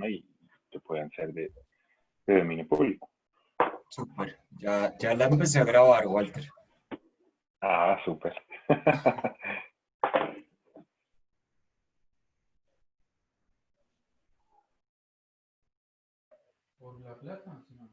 plataforma y que puedan ser de dominio público. Súper. Ya la empecé a grabar, Walter. Ah, súper. Por la plata, ¿sí? No.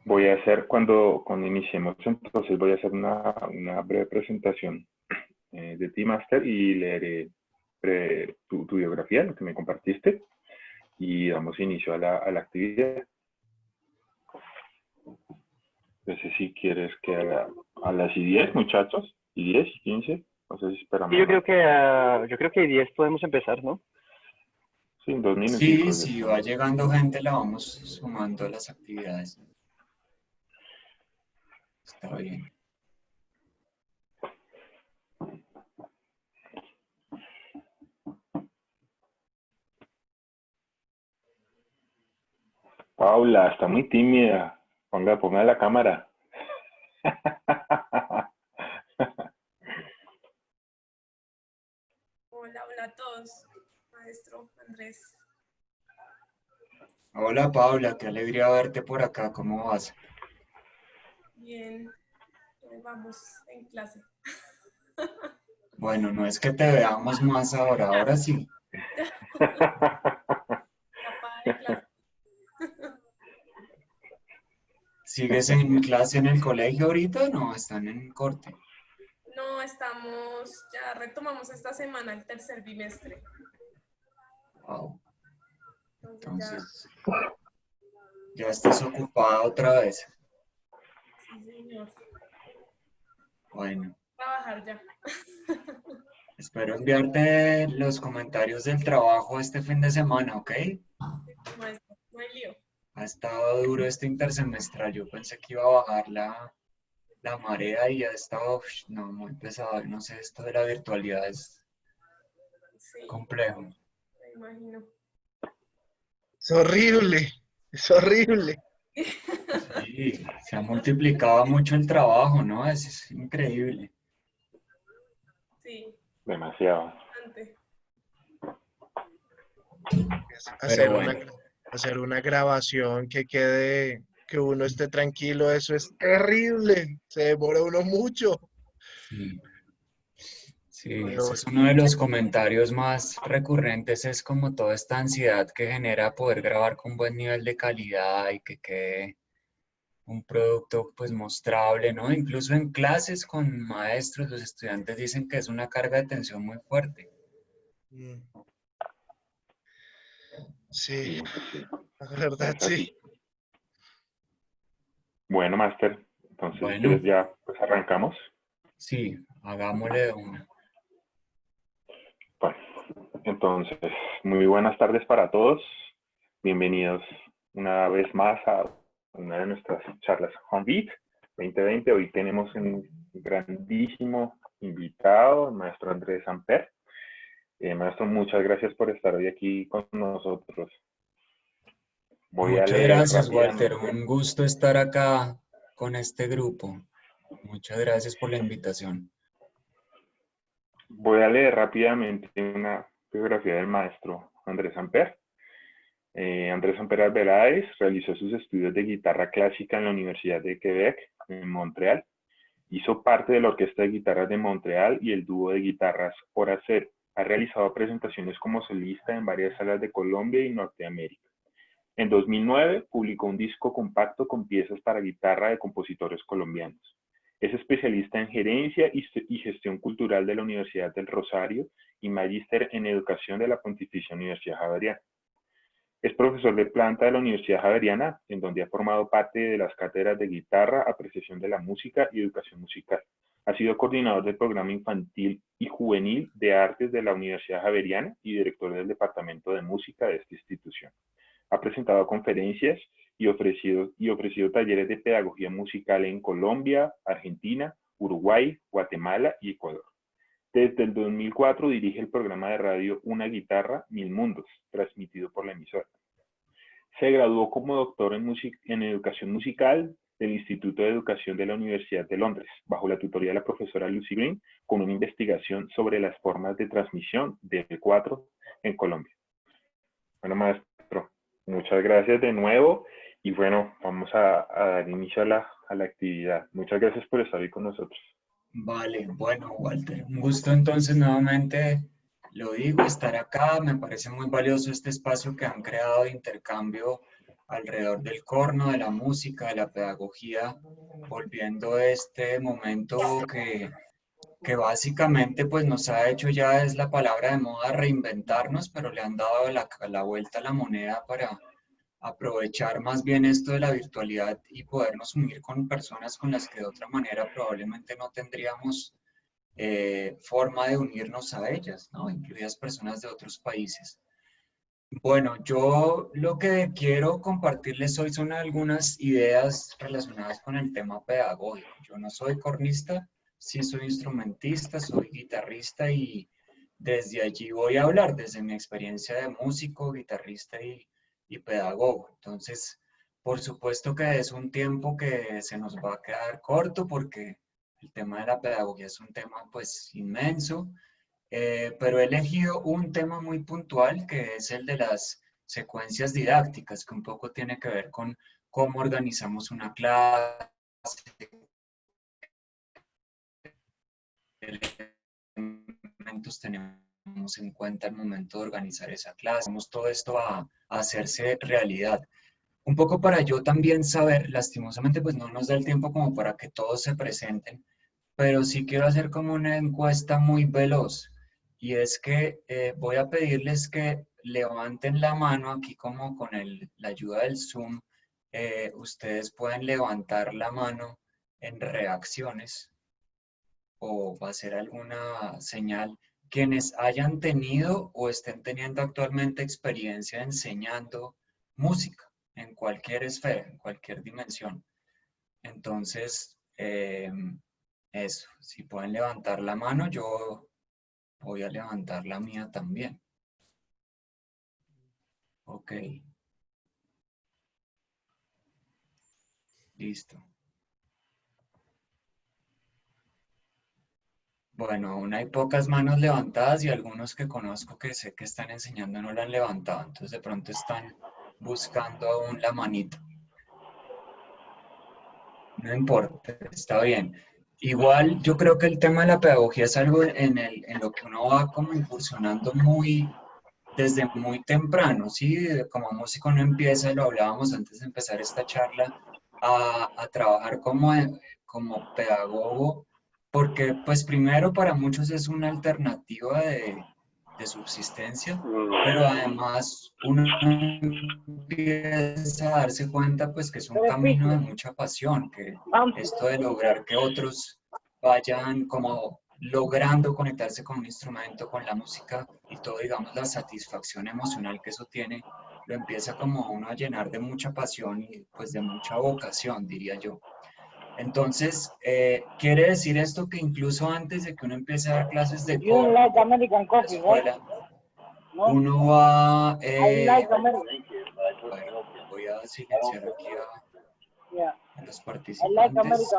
Voy a hacer, cuando iniciemos, entonces voy a hacer una breve presentación de ti, Master, y leeré tu biografía, lo que me compartiste, y damos inicio a la actividad. No sé si quieres que a las 10, muchachos, y 10 y 15, no sé si esperamos. Sí, yo creo que 10 podemos empezar, ¿no? Sí, en 2 minutos. Sí, si va llegando gente, la vamos sumando a las actividades. Está bien. Paula, está muy tímida. Ponga la cámara. Hola, hola a todos, maestro Andrés. Hola Paula, qué alegría verte por acá, ¿cómo vas? Bien, vamos en clase. Bueno, no es que te veamos más ahora sí. Tapada de clase. ¿Sigues en clase en el colegio ahorita o no? ¿Están en corte? No, ya retomamos esta semana el tercer bimestre. Wow. Entonces Ya estás ocupada otra vez. sí, señor. Bueno, Trabajar ya. espero enviarte los comentarios del trabajo este fin de semana, ¿ok? Sí, maestro, no hay lío. Ha estado duro este intersemestral. Yo pensé que iba a bajar la marea y ha estado, no, muy pesado. No sé, esto de la virtualidad es Sí, complejo. me imagino. Es horrible, es horrible. Sí, se ha multiplicado mucho el trabajo, ¿no? Es increíble. Sí, Demasiado. bastante. Pero bueno. Hacer una grabación que quede, que uno esté tranquilo, eso es terrible. Se demora uno mucho. Sí. Sí, Pero ese es uno de los comentarios más recurrentes, es como toda esta ansiedad que genera poder grabar con buen nivel de calidad y que quede un producto pues mostrable, ¿no? Incluso en clases con maestros, los estudiantes dicen que es una carga de tensión muy fuerte. sí, la verdad Es sí. así. Bueno, Master, entonces si Bueno. quieres ya pues arrancamos. Sí, hagámosle de una. Bueno, entonces, muy buenas tardes para todos. Bienvenidos una vez más a una de nuestras charlas HomeBeat 2020. Hoy tenemos un grandísimo invitado, el maestro Andrés Samper. Maestro, muchas gracias por estar hoy aquí con nosotros. Muchas gracias, Walter. Un gusto estar acá con este grupo. Muchas gracias por la invitación. Voy a leer rápidamente una biografía del maestro Andrés Samper. Andrés Samper Alveráez realizó sus estudios de guitarra clásica en la Universidad de Quebec, en Montreal. Hizo parte de la Orquesta de Guitarras de Montreal y el dúo de guitarras Hora Cero. Ha realizado presentaciones como solista en varias salas de Colombia y Norteamérica. En 2009 publicó un disco compacto con piezas para guitarra de compositores colombianos. Es especialista en gerencia y gestión cultural de la Universidad del Rosario y magíster en educación de la Pontificia Universidad Javeriana. Es profesor de planta de la Universidad Javeriana, en donde ha formado parte de las cátedras de guitarra, apreciación de la música y educación musical. Ha sido coordinador del programa infantil y juvenil de artes de la Universidad Javeriana y director del departamento de música de esta institución. Ha presentado conferencias y ofrecido talleres de pedagogía musical en Colombia, Argentina, Uruguay, Guatemala y Ecuador. Desde el 2004 dirige el programa de radio Una Guitarra, Mil Mundos, transmitido por la emisora. Se graduó como doctor en educación musical del Instituto de Educación de la Universidad de Londres, bajo la tutoría de la profesora Lucy Green, con una investigación sobre las formas de transmisión del B4 en Colombia. Bueno, maestro, muchas gracias de nuevo y bueno, vamos a dar inicio a la actividad. Muchas gracias por estar ahí con nosotros. Vale, bueno, Walter, un gusto entonces nuevamente, lo digo, estar acá. Me parece muy valioso este espacio que han creado de intercambio alrededor del corno, de la música, de la pedagogía, volviendo este momento que básicamente pues nos ha hecho, ya es la palabra de moda, reinventarnos, pero le han dado la vuelta a la moneda para aprovechar más bien esto de la virtualidad y podernos unir con personas con las que de otra manera probablemente no tendríamos forma de unirnos a ellas, ¿no? Incluidas personas de otros países. Bueno, yo lo que quiero compartirles hoy son algunas ideas relacionadas con el tema pedagógico. Yo no soy cornista, sí soy instrumentista, soy guitarrista y desde allí voy a hablar, desde mi experiencia de músico, guitarrista y pedagogo. Entonces, por supuesto que es un tiempo que se nos va a quedar corto porque el tema de la pedagogía es un tema pues inmenso, pero he elegido un tema muy puntual que es el de las secuencias didácticas, que un poco tiene que ver con cómo organizamos una clase, qué elementos tenemos en cuenta al momento de organizar esa clase, cómo todo esto va a hacerse realidad. Un poco para yo también saber, lastimosamente pues no nos da el tiempo como para que todos se presenten, pero sí quiero hacer como una encuesta muy veloz. Y es que voy a pedirles que levanten la mano aquí como con la ayuda del Zoom. Ustedes pueden levantar la mano en reacciones o va a ser alguna señal. Quienes hayan tenido o estén teniendo actualmente experiencia enseñando música en cualquier esfera, en cualquier dimensión. Entonces, eso, si pueden levantar la mano, yo voy a levantar la mía también. Ok. Listo. Bueno, aún hay pocas manos levantadas y algunos que conozco que sé que están enseñando no la han levantado. Entonces de pronto están buscando aún la manita. No importa, está bien. Igual yo creo que el tema de la pedagogía es algo en lo que uno va como incursionando desde muy temprano, ¿sí? Como músico no empieza, lo hablábamos antes de empezar esta charla, a trabajar como pedagogo, porque pues primero para muchos es una alternativa de subsistencia, pero además uno empieza a darse cuenta pues que es un camino de mucha pasión, que esto de lograr que otros vayan como logrando conectarse con un instrumento, con la música y todo, digamos, la satisfacción emocional que eso tiene, lo empieza como uno a llenar de mucha pasión y pues de mucha vocación, diría yo. Entonces, quiere decir esto que incluso antes de que uno empiece a dar clases de corno en la escuela, uno va... voy a silenciar aquí a los participantes.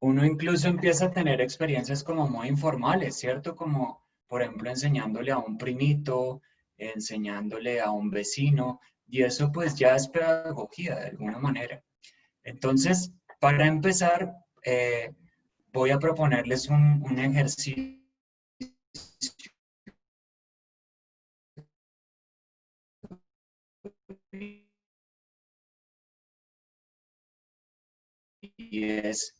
Uno incluso empieza a tener experiencias como muy informales, ¿cierto? Como, por ejemplo, enseñándole a un primito, enseñándole a un vecino, y eso pues ya es pedagogía de alguna manera. Entonces, para empezar, voy a proponerles un ejercicio y es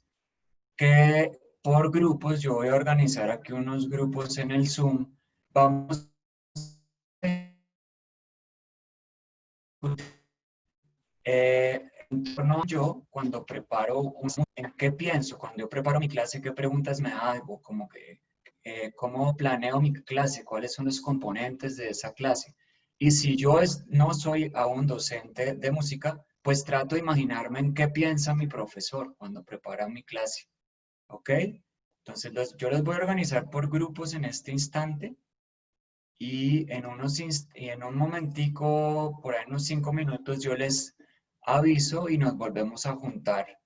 que por grupos, yo voy a organizar aquí unos grupos en el Zoom. Vamos en torno a yo cuando preparo ¿en qué pienso? Cuando yo preparo mi clase, ¿qué preguntas me hago? Como que, ¿cómo planeo mi clase? ¿Cuáles son los componentes de esa clase? Y si yo no soy aún docente de música, pues trato de imaginarme en qué piensa mi profesor cuando prepara mi clase. ¿Ok? Entonces yo los voy a organizar por grupos en este instante y en un momentico, por ahí unos 5 minutos, yo les aviso y nos volvemos a juntar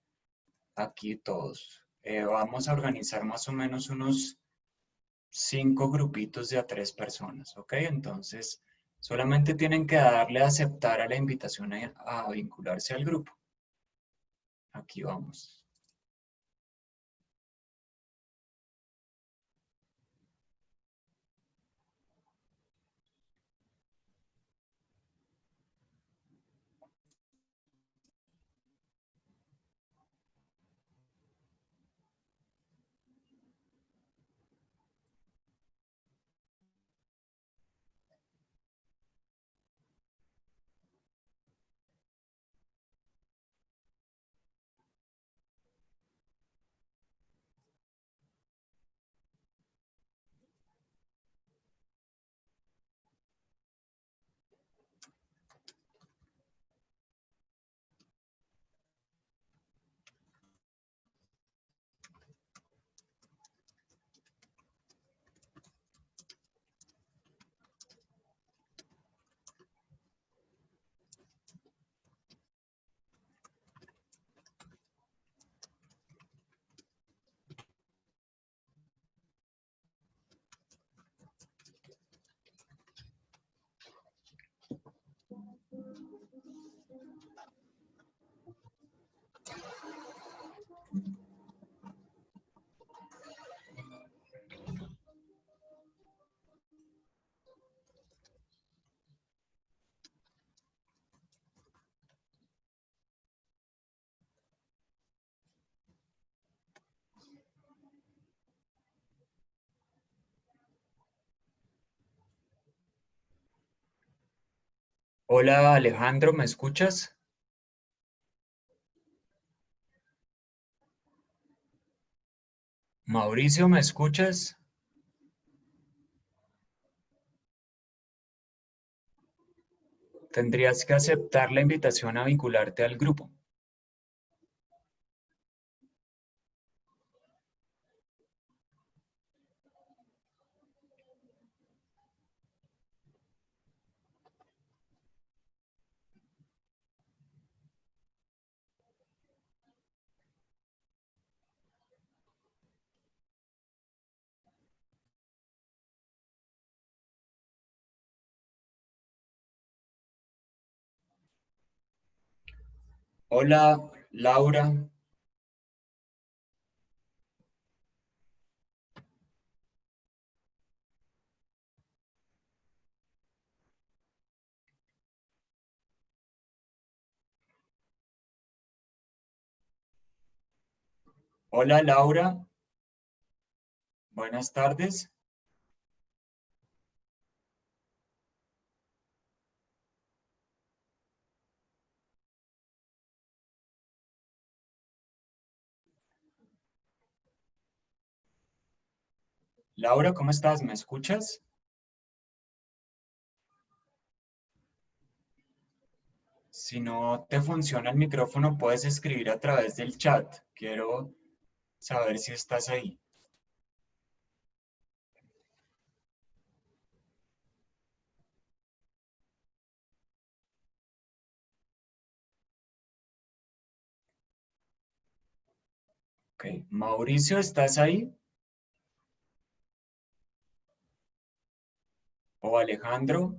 aquí todos. Vamos a organizar más o menos unos 5 grupitos de a 3 personas, ¿ok? Entonces, solamente tienen que darle a aceptar a la invitación a vincularse al grupo. Aquí vamos. Hola Alejandro, ¿me escuchas? Mauricio, ¿me escuchas? Tendrías que aceptar la invitación a vincularte al grupo. Hola, Laura. Hola, Laura. Buenas tardes. Laura, ¿cómo estás? ¿Me escuchas? Si no te funciona el micrófono, puedes escribir a través del chat. Quiero saber si estás ahí. Ok. Mauricio, ¿estás ahí? ¿O Alejandro?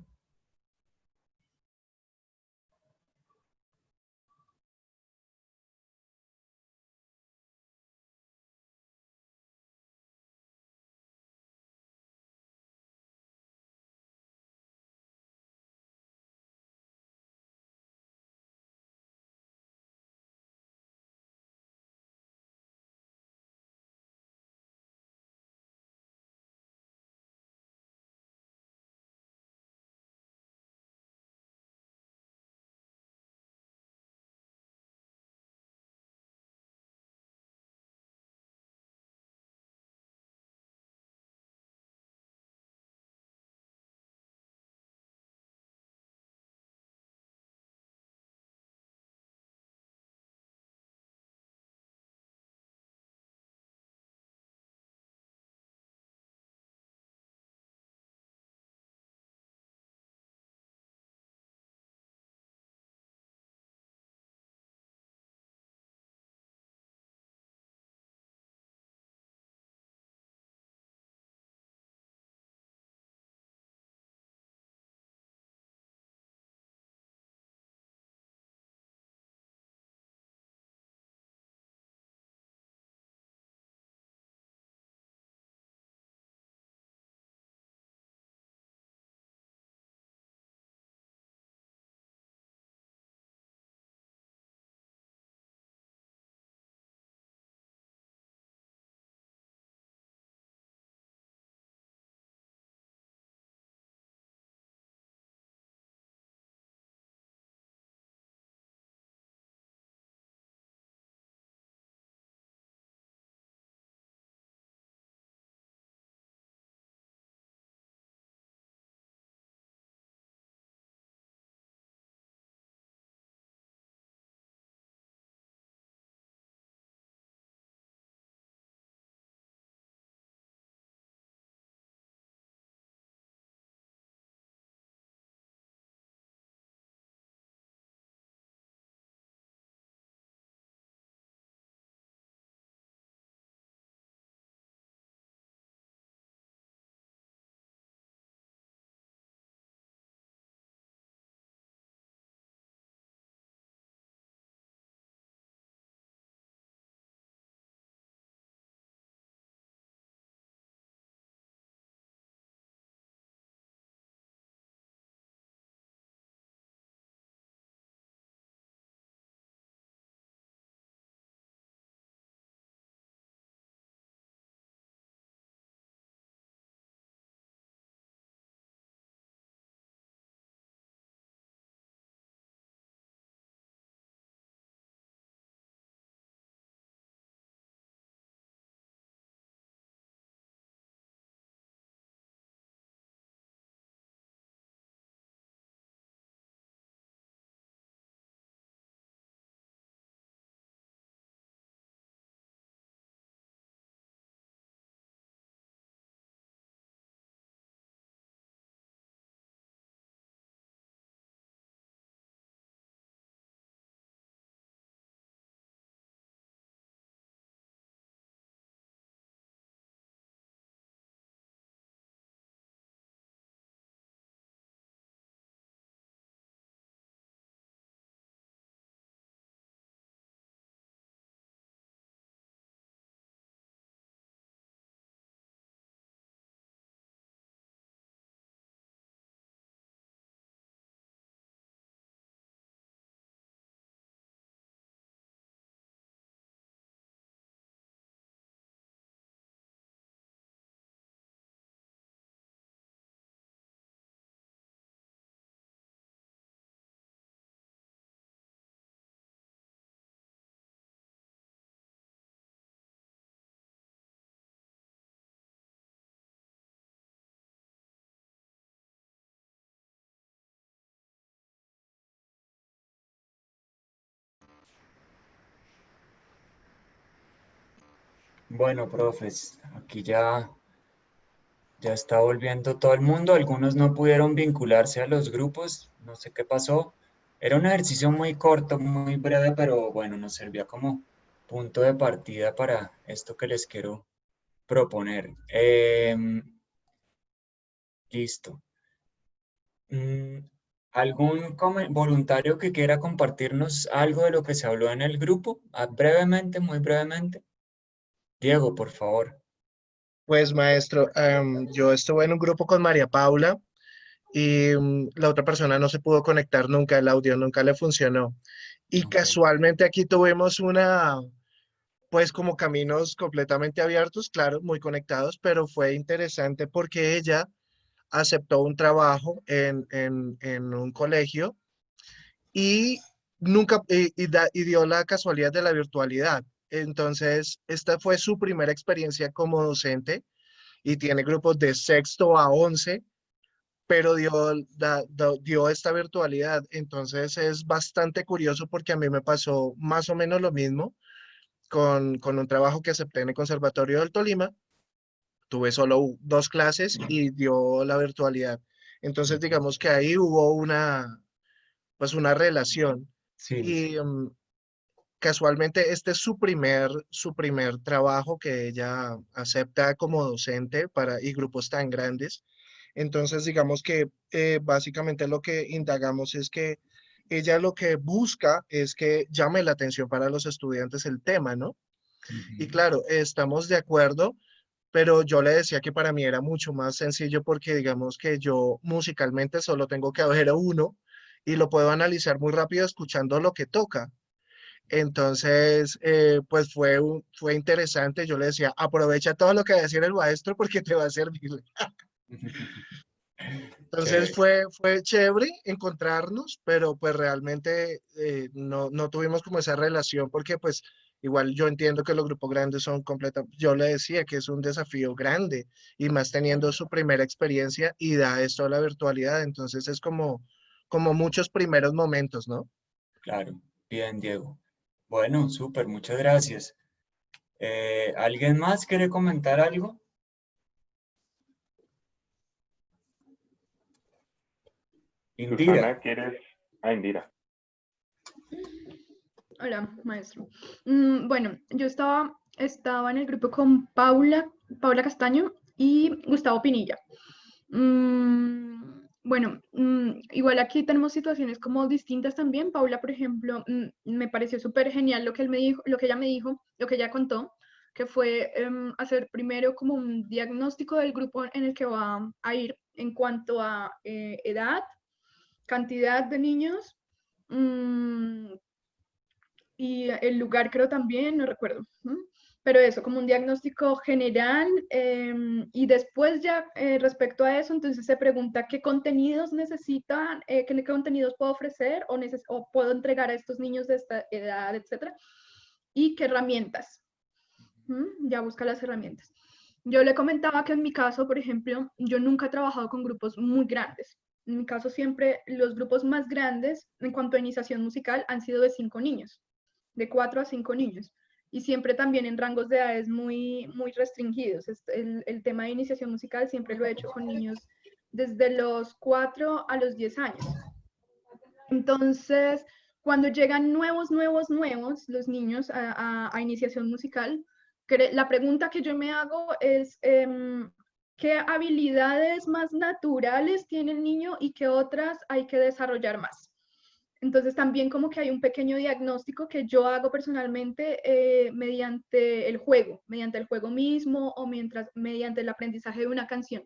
Bueno, profes, aquí ya está volviendo todo el mundo. Algunos no pudieron vincularse a los grupos, no sé qué pasó. Era un ejercicio muy corto, muy breve, pero bueno, nos servía como punto de partida para esto que les quiero proponer. Listo. Mm, ¿Algún voluntario que quiera compartirnos algo de lo que se habló en el grupo? Ah, brevemente, muy brevemente. Diego, por favor. Pues maestro, yo estuve en un grupo con María Paula y la otra persona no se pudo conectar nunca, el audio nunca le funcionó. Y Ok. casualmente aquí tuvimos pues como caminos completamente abiertos, claro, muy conectados, pero fue interesante porque ella aceptó un trabajo en un colegio y nunca, y dio la casualidad de la virtualidad. Entonces, esta fue su primera experiencia como docente y tiene grupos de sexto a 11, pero dio esta virtualidad. Entonces, es bastante curioso porque a mí me pasó más o menos lo mismo con un trabajo que acepté en el Conservatorio del Tolima. Tuve solo dos clases y dio la virtualidad. Entonces, digamos que ahí hubo pues una relación. Sí, Y casualmente este es su primer trabajo que ella acepta como docente y grupos tan grandes. Entonces, digamos que básicamente lo que indagamos es que ella lo que busca es que llame la atención para los estudiantes el tema, ¿no? Y ujú, claro, estamos de acuerdo, pero yo le decía que para mí era mucho más sencillo porque digamos que yo musicalmente solo tengo que ver a uno y lo puedo analizar muy rápido escuchando lo que toca. Entonces, pues fue interesante. Yo le decía, aprovecha todo lo que va a decir el maestro porque te va a servir. Entonces chévere. fue chévere encontrarnos, pero pues realmente no tuvimos como esa relación porque pues igual yo entiendo que los grupos grandes son completamente, yo le decía que es un desafío grande y más teniendo su primera experiencia y da esto a la virtualidad, entonces es como muchos primeros momentos, ¿no? Claro, bien, Diego. Bueno, súper, muchas gracias. ¿Alguien más quiere comentar algo? Indira. Susana, ¿quieres? Ah, Indira. Hola, maestro. Bueno, yo estaba en el grupo con Paula Castaño y Gustavo Pinilla. Bueno, igual aquí tenemos situaciones como distintas también. Paula, por ejemplo, me pareció súper genial lo que él me dijo, lo que ella me dijo, lo que ella contó, que fue hacer primero como un diagnóstico del grupo en el que va a ir en cuanto a edad, cantidad de niños, mm, y el lugar creo también, no recuerdo. Pero eso, como un diagnóstico general, y después ya respecto a eso, entonces se pregunta qué contenidos necesitan, qué contenidos puedo ofrecer o puedo entregar a estos niños de esta edad, etcétera, y qué herramientas. Ya busca las herramientas. Yo le comentaba que en mi caso, por ejemplo, yo nunca he trabajado con grupos muy grandes. En mi caso siempre los grupos más grandes en cuanto a iniciación musical han sido de 5 niños, de 4 a 5 niños. Y siempre también en rangos de edades muy, muy restringidos. El tema de iniciación musical siempre lo he hecho con niños desde los 4 a los 10 años. Entonces, cuando llegan nuevos los niños a iniciación musical, la pregunta que yo me hago es, ¿qué habilidades más naturales tiene el niño y qué otras hay que desarrollar más? Entonces también como que hay un pequeño diagnóstico que yo hago personalmente mediante el juego mismo o mediante el aprendizaje de una canción.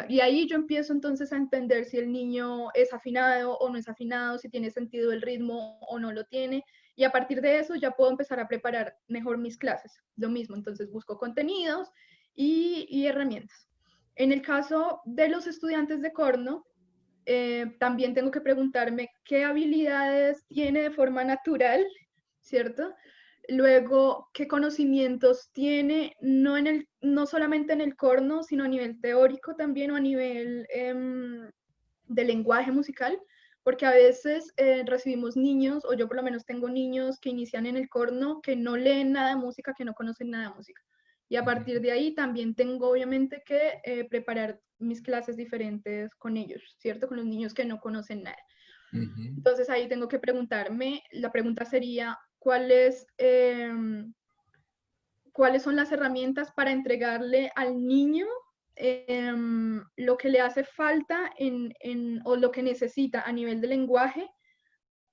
Y ahí yo empiezo entonces a entender si el niño es afinado o no es afinado, si tiene sentido el ritmo o no lo tiene. Y a partir de eso ya puedo empezar a preparar mejor mis clases. Lo mismo, entonces busco contenidos y herramientas. En el caso de los estudiantes de corno, también tengo que preguntarme qué habilidades tiene de forma natural, ¿cierto? Luego, qué conocimientos tiene, no solamente en el corno, sino a nivel teórico también o a nivel de lenguaje musical, porque a veces recibimos niños, o yo por lo menos tengo niños que inician en el corno, que no leen nada de música, que no conocen nada de música. Y a partir de ahí también tengo obviamente que preparar mis clases diferentes con ellos, ¿cierto? Con los niños que no conocen nada. Entonces ahí tengo que preguntarme, la pregunta sería, ¿cuáles son las herramientas para entregarle al niño lo que le hace falta o lo que necesita a nivel de lenguaje,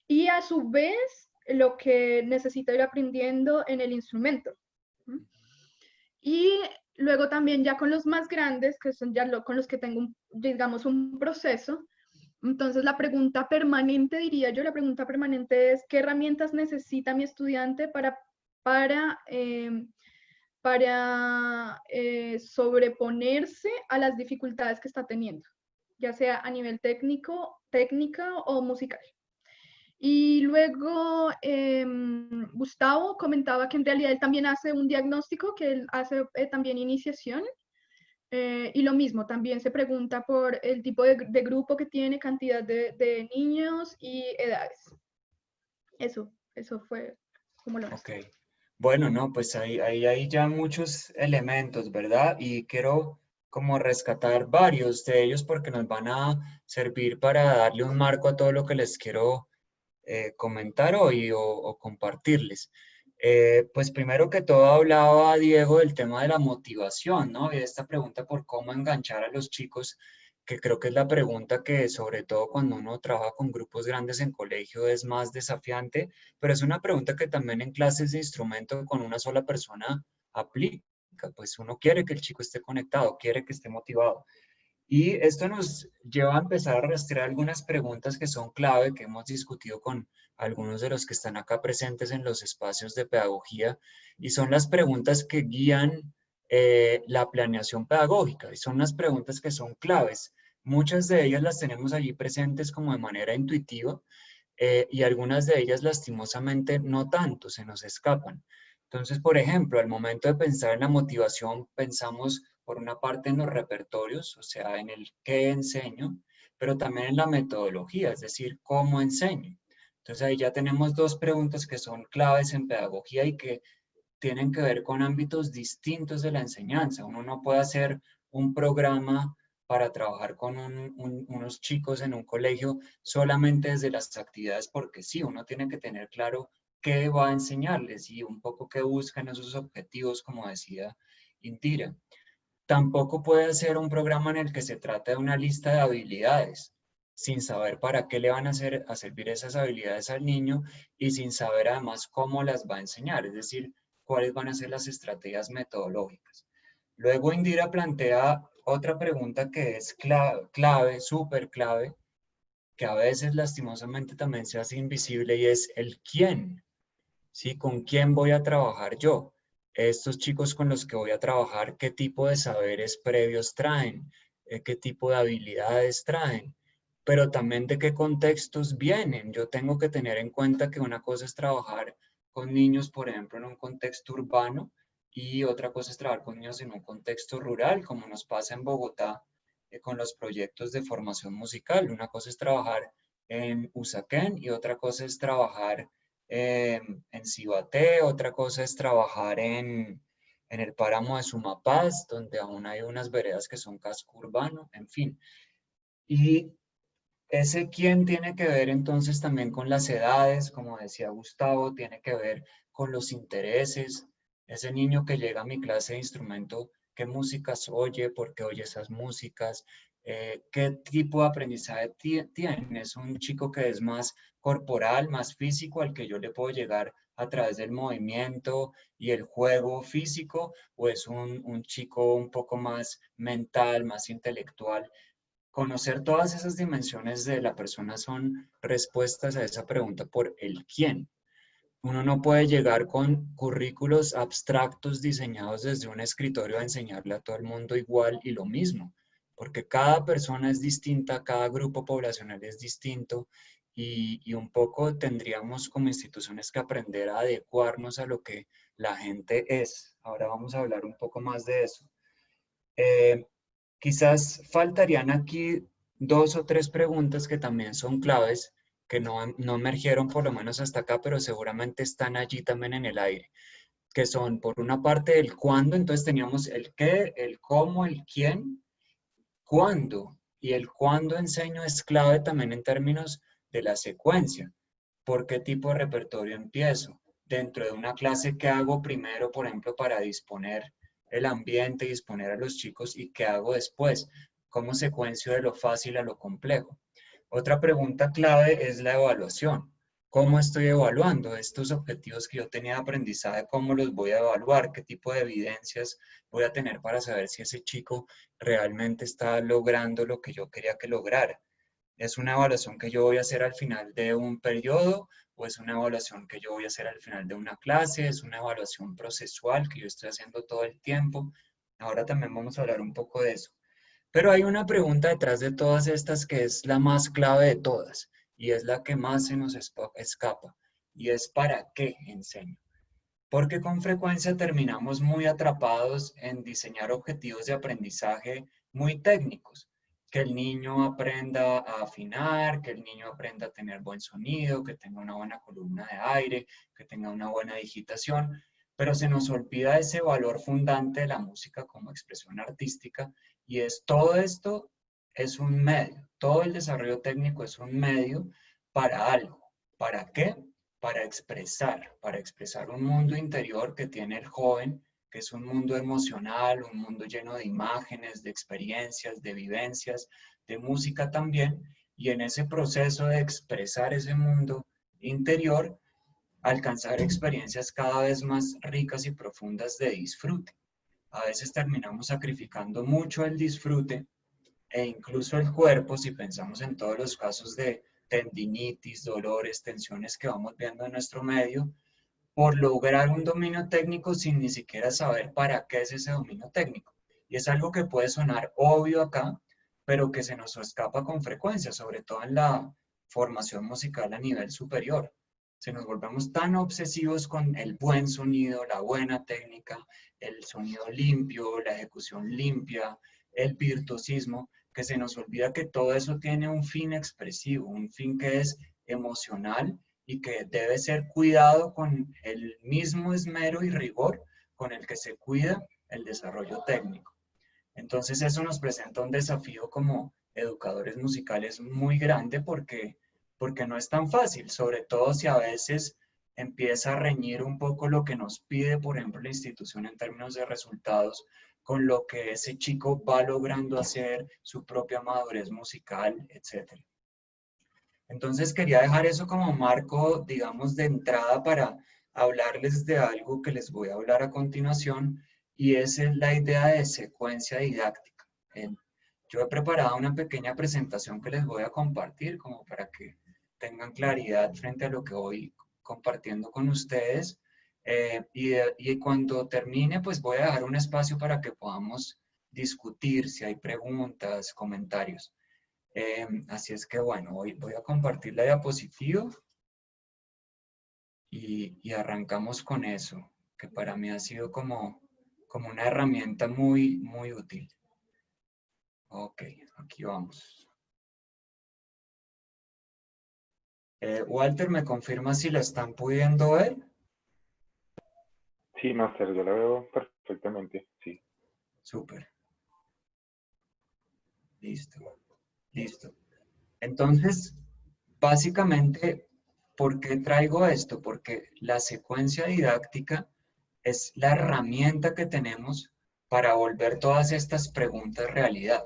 y a su vez lo que necesita ir aprendiendo en el instrumento? Y luego también ya con los más grandes, que son ya con los que tengo, digamos, un proceso. Entonces la pregunta permanente, diría yo, la pregunta permanente es: ¿qué herramientas necesita mi estudiante para sobreponerse a las dificultades que está teniendo, ya sea a nivel técnica o musical? Y luego Gustavo comentaba que en realidad él también hace un diagnóstico, que él hace también iniciación, y lo mismo, también se pregunta por el tipo de grupo que tiene, cantidad de niños y edades. Eso fue como lo nuestro. Ok. Bueno, no, pues ahí hay ya muchos elementos, ¿verdad? Y quiero como rescatar varios de ellos porque nos van a servir para darle un marco a todo lo que les quiero comentar hoy o compartirles. Pues primero que todo hablaba Diego del tema de la motivación, ¿no? Y de esta pregunta por cómo enganchar a los chicos, que creo que es la pregunta que sobre todo cuando uno trabaja con grupos grandes en colegio es más desafiante, pero es una pregunta que también en clases de instrumento con una sola persona aplica. Pues uno quiere que el chico esté conectado, quiere que esté motivado. Y esto nos lleva a empezar a rastrear algunas preguntas que son clave, que hemos discutido con algunos de los que están acá presentes en los espacios de pedagogía, y son las preguntas que guían la planeación pedagógica, y son unas preguntas que son claves. Muchas de ellas las tenemos allí presentes como de manera intuitiva, y algunas de ellas lastimosamente no tanto, se nos escapan. Entonces, por ejemplo, al momento de pensar en la motivación, pensamos por una parte en los repertorios, o sea, en el qué enseño, pero también en la metodología, es decir, cómo enseño. Entonces ahí ya tenemos dos preguntas que son claves en pedagogía y que tienen que ver con ámbitos distintos de la enseñanza. Uno no puede hacer un programa para trabajar con unos chicos en un colegio solamente desde las actividades, porque sí, uno tiene que tener claro qué va a enseñarles y un poco qué buscan esos objetivos, como decía Indira. Tampoco puede ser un programa en el que se trata de una lista de habilidades, sin saber para qué le van a servir esas habilidades al niño y sin saber además cómo las va a enseñar, es decir, cuáles van a ser las estrategias metodológicas. Luego Indira plantea otra pregunta que es clave, súper clave, que a veces lastimosamente también se hace invisible, y es el quién. ¿Sí? ¿Con quién voy a trabajar yo? Estos chicos con los que voy a trabajar, ¿qué tipo de saberes previos traen? ¿Qué tipo de habilidades traen? Pero también de qué contextos vienen. Yo tengo que tener en cuenta que una cosa es trabajar con niños, por ejemplo, en un contexto urbano, y otra cosa es trabajar con niños en un contexto rural, como nos pasa en Bogotá con los proyectos de formación musical. Una cosa es trabajar en Usaquén y otra cosa es trabajar en Cibaté, otra cosa es trabajar en el páramo de Sumapaz, donde aún hay unas veredas que son casco urbano, en fin. Y ese quién tiene que ver entonces también con las edades, como decía Gustavo, tiene que ver con los intereses. Ese niño que llega a mi clase de instrumento, ¿qué músicas oye? ¿Por qué oye esas músicas? ¿Qué tipo de aprendizaje tiene? ¿Es un chico que es más corporal, más físico, al que yo le puedo llegar a través del movimiento y el juego físico? ¿O es un chico un poco más mental, más intelectual? Conocer todas esas dimensiones de la persona son respuestas a esa pregunta por el quién. Uno no puede llegar con currículos abstractos diseñados desde un escritorio a enseñarle a todo el mundo igual y lo mismo, porque cada persona es distinta, cada grupo poblacional es distinto, y un poco tendríamos como instituciones que aprender a adecuarnos a lo que la gente es. Ahora vamos a hablar un poco más de eso. Quizás faltarían aquí 2 o 3 preguntas que también son claves, que no emergieron por lo menos hasta acá, pero seguramente están allí también en el aire, que son por una parte el cuándo. Entonces teníamos el qué, el cómo, el quién, cuándo. Y el cuándo enseño es clave también en términos de la secuencia. ¿Por qué tipo de repertorio empiezo? Dentro de una clase, ¿qué hago primero, por ejemplo, para disponer el ambiente, disponer a los chicos, y qué hago después? ¿Cómo secuencio de lo fácil a lo complejo? Otra pregunta clave es la evaluación. ¿Cómo estoy evaluando estos objetivos que yo tenía de aprendizaje? ¿Cómo los voy a evaluar? ¿Qué tipo de evidencias voy a tener para saber si ese chico realmente está logrando lo que yo quería que lograra? ¿Es una evaluación que yo voy a hacer al final de un periodo o es una evaluación que yo voy a hacer al final de una clase? ¿Es una evaluación procesual que yo estoy haciendo todo el tiempo? Ahora también vamos a hablar un poco de eso. Pero hay una pregunta detrás de todas estas que es la más clave de todas y es la que más se nos escapa, y es ¿para qué enseño? Porque con frecuencia terminamos muy atrapados en diseñar objetivos de aprendizaje muy técnicos. Que el niño aprenda a afinar, que el niño aprenda a tener buen sonido, que tenga una buena columna de aire, que tenga una buena digitación, pero se nos olvida ese valor fundante de la música como expresión artística, y es todo esto es un medio, todo el desarrollo técnico es un medio para algo. ¿Para qué? Para expresar un mundo interior que tiene el joven, que es un mundo emocional, un mundo lleno de imágenes, de experiencias, de vivencias, de música también, y en ese proceso de expresar ese mundo interior, alcanzar experiencias cada vez más ricas y profundas de disfrute. A veces terminamos sacrificando mucho el disfrute e incluso el cuerpo, si pensamos en todos los casos de tendinitis, dolores, tensiones que vamos viendo en nuestro medio, por lograr un dominio técnico sin ni siquiera saber para qué es ese dominio técnico. Y es algo que puede sonar obvio acá, pero que se nos escapa con frecuencia, sobre todo en la formación musical a nivel superior. Se nos volvemos tan obsesivos con el buen sonido, la buena técnica, el sonido limpio, la ejecución limpia, el virtuosismo, que se nos olvida que todo eso tiene un fin expresivo, un fin que es emocional y que debe ser cuidado con el mismo esmero y rigor con el que se cuida el desarrollo técnico. Entonces eso nos presenta un desafío como educadores musicales muy grande porque no es tan fácil, sobre todo si a veces empieza a reñir un poco lo que nos pide, por ejemplo, la institución en términos de resultados, con lo que ese chico va logrando hacer, su propia madurez musical, etc. Entonces quería dejar eso como marco, digamos, de entrada para hablarles de algo que les voy a hablar a continuación, y esa es la idea de secuencia didáctica. Yo he preparado una pequeña presentación que les voy a compartir como para que tengan claridad frente a lo que voy compartiendo con ustedes. Y cuando termine, pues voy a dejar un espacio para que podamos discutir si hay preguntas, comentarios. Así es que bueno, hoy voy a compartir la diapositiva y arrancamos con eso, que para mí ha sido como una herramienta muy, muy útil. Ok, aquí vamos. Walter, ¿me confirma si la están pudiendo ver? Sí, Master, yo la veo perfectamente, sí. Súper. Listo, listo. Entonces, básicamente, ¿por qué traigo esto? Porque la secuencia didáctica es la herramienta que tenemos para volver todas estas preguntas realidad.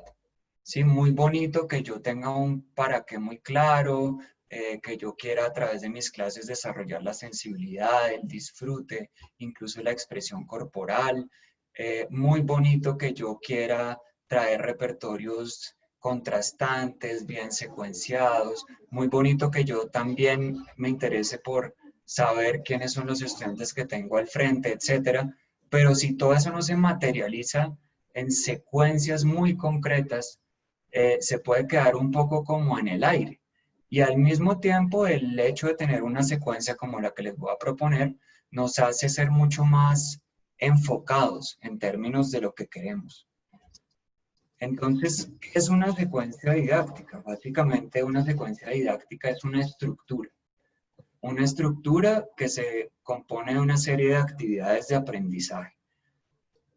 Sí, muy bonito que yo tenga un para qué muy claro, que yo quiera a través de mis clases desarrollar la sensibilidad, el disfrute, incluso la expresión corporal. Muy bonito que yo quiera traer repertorios contrastantes, bien secuenciados. Muy bonito que yo también me interese por saber quiénes son los estudiantes que tengo al frente, etcétera. Pero si todo eso no se materializa en secuencias muy concretas, se puede quedar un poco como en el aire. Y al mismo tiempo, el hecho de tener una secuencia como la que les voy a proponer nos hace ser mucho más enfocados en términos de lo que queremos. Entonces, ¿qué es una secuencia didáctica? Básicamente una secuencia didáctica es una estructura. Una estructura que se compone de una serie de actividades de aprendizaje.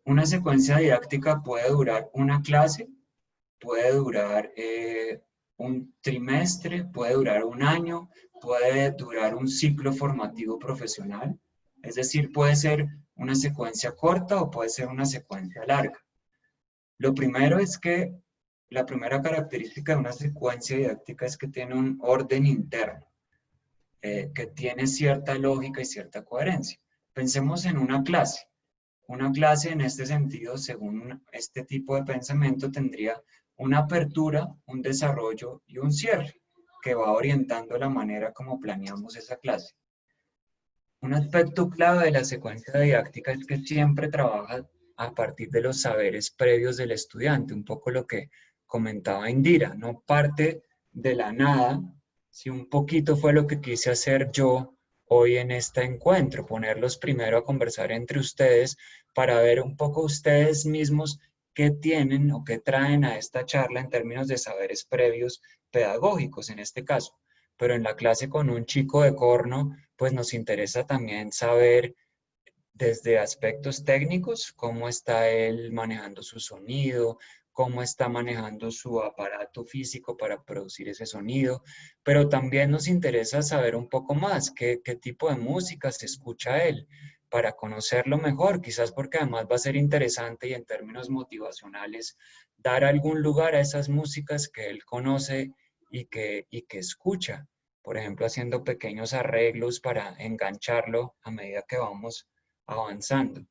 Una secuencia didáctica puede durar una clase, puede durar un trimestre, puede durar un año, puede durar un ciclo formativo profesional. Es decir, puede ser una secuencia corta o puede ser una secuencia larga. Lo primero es que la primera característica de una secuencia didáctica es que tiene un orden interno, que tiene cierta lógica y cierta coherencia. Pensemos en una clase. Una clase en este sentido, según este tipo de pensamiento, tendría una apertura, un desarrollo y un cierre, que va orientando la manera como planeamos esa clase. Un aspecto clave de la secuencia didáctica es que siempre trabaja a partir de los saberes previos del estudiante, un poco lo que comentaba Indira, no parte de la nada, si un poquito fue lo que quise hacer yo hoy en este encuentro, ponerlos primero a conversar entre ustedes para ver un poco ustedes mismos qué tienen o qué traen a esta charla en términos de saberes previos pedagógicos en este caso. Pero en la clase con un chico de corno, pues nos interesa también saber desde aspectos técnicos, cómo está él manejando su sonido, cómo está manejando su aparato físico para producir ese sonido, pero también nos interesa saber un poco más qué tipo de música se escucha él, para conocerlo mejor, quizás porque además va a ser interesante y en términos motivacionales dar algún lugar a esas músicas que él conoce y que escucha, por ejemplo, haciendo pequeños arreglos para engancharlo a medida que vamos avanzando.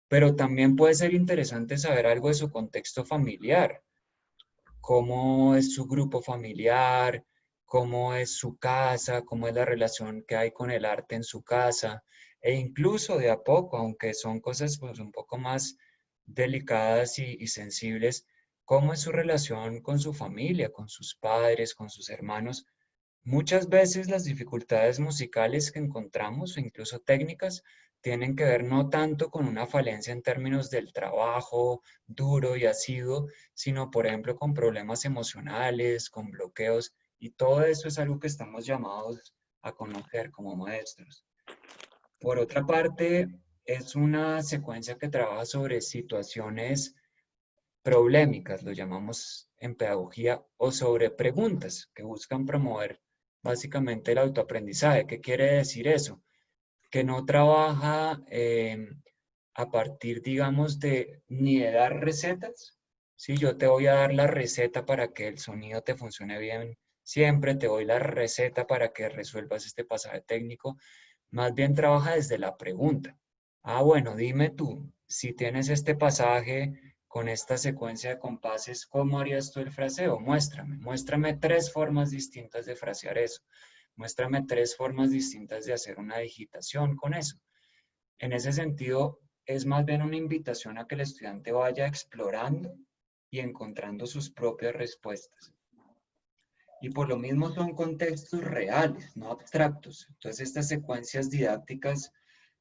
Pero también puede ser interesante saber algo de su contexto familiar, cómo es su grupo familiar, cómo es su casa, cómo es la relación que hay con el arte en su casa, e incluso de a poco, aunque son cosas pues un poco más delicadas y sensibles, cómo es su relación con su familia, con sus padres, con sus hermanos. Muchas veces las dificultades musicales que encontramos, o incluso técnicas, tienen que ver no tanto con una falencia en términos del trabajo duro y asiduo, sino por ejemplo con problemas emocionales, con bloqueos, y todo eso es algo que estamos llamados a conocer como maestros. Por otra parte, es una secuencia que trabaja sobre situaciones problemáticas, lo llamamos en pedagogía, o sobre preguntas que buscan promover básicamente el autoaprendizaje. ¿Qué quiere decir eso? Que no trabaja a partir, digamos, ni de dar recetas. ¿Sí? Yo te voy a dar la receta para que el sonido te funcione bien. Siempre te doy la receta para que resuelvas este pasaje técnico. Más bien trabaja desde la pregunta. Ah, bueno, dime tú, si tienes este pasaje con esta secuencia de compases, ¿cómo harías tú el fraseo? Muéstrame 3 formas distintas de frasear eso. Muéstrame 3 formas distintas de hacer una digitación con eso. En ese sentido, es más bien una invitación a que el estudiante vaya explorando y encontrando sus propias respuestas. Y por lo mismo son contextos reales, no abstractos. Entonces estas secuencias didácticas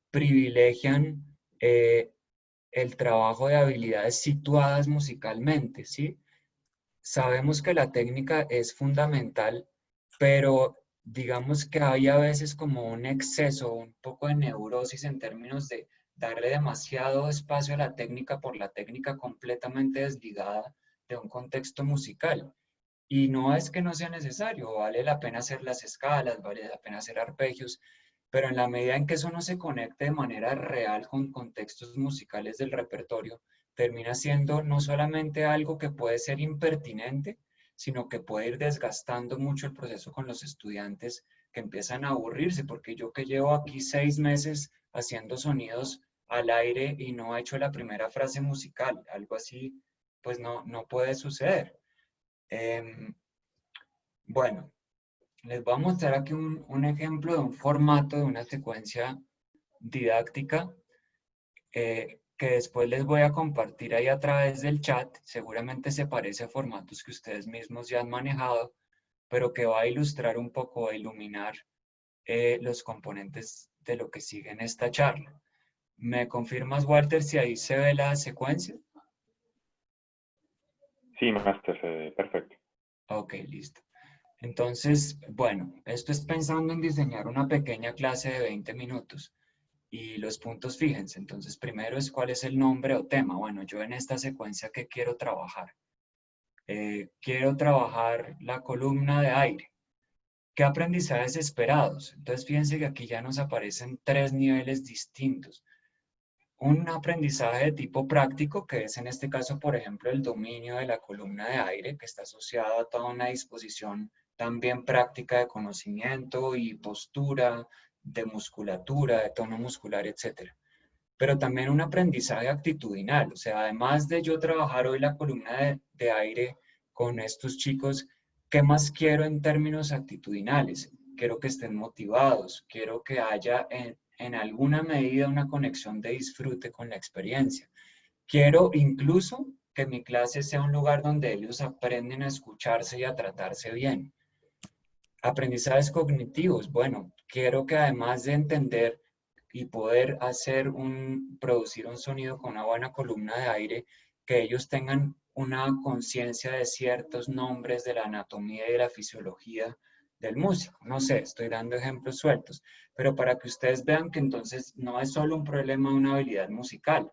privilegian el trabajo de habilidades situadas musicalmente, ¿sí? Sabemos que la técnica es fundamental, pero digamos que hay a veces como un exceso, un poco de neurosis en términos de darle demasiado espacio a la técnica por la técnica completamente desligada de un contexto musical. Y no es que no sea necesario, vale la pena hacer las escalas, vale la pena hacer arpegios, pero en la medida en que eso no se conecte de manera real con contextos musicales del repertorio, termina siendo no solamente algo que puede ser impertinente, sino que puede ir desgastando mucho el proceso con los estudiantes que empiezan a aburrirse, porque yo que llevo aquí 6 meses haciendo sonidos al aire y no he hecho la primera frase musical, algo así, pues no puede suceder. Bueno, les voy a mostrar aquí un ejemplo de un formato de una secuencia didáctica que después les voy a compartir ahí a través del chat. Seguramente se parece a formatos que ustedes mismos ya han manejado, pero que va a ilustrar un poco, a iluminar los componentes de lo que sigue en esta charla. ¿Me confirmas, Walter, si ahí se ve la secuencia? Sí, máster, perfecto. Ok, listo. Entonces, bueno, esto es pensando en diseñar una pequeña clase de 20 minutos. Y los puntos, fíjense, entonces primero es cuál es el nombre o tema. Bueno, yo en esta secuencia, ¿qué quiero trabajar? Quiero trabajar la columna de aire. ¿Qué aprendizajes esperados? Entonces fíjense que aquí ya nos aparecen 3 niveles distintos. Un aprendizaje de tipo práctico, que es en este caso, por ejemplo, el dominio de la columna de aire, que está asociado a toda una disposición también práctica de conocimiento y postura, de musculatura, de tono muscular, etc. Pero también un aprendizaje actitudinal, o sea, además de yo trabajar hoy la columna de aire con estos chicos, ¿qué más quiero en términos actitudinales? Quiero que estén motivados, quiero que haya en alguna medida una conexión de disfrute con la experiencia. Quiero incluso que mi clase sea un lugar donde ellos aprenden a escucharse y a tratarse bien. Aprendizajes cognitivos, bueno, quiero que además de entender y poder producir un sonido con una buena columna de aire, que ellos tengan una conciencia de ciertos nombres de la anatomía y de la fisiología del músico. No sé, estoy dando ejemplos sueltos, pero para que ustedes vean que entonces no es solo un problema de una habilidad musical,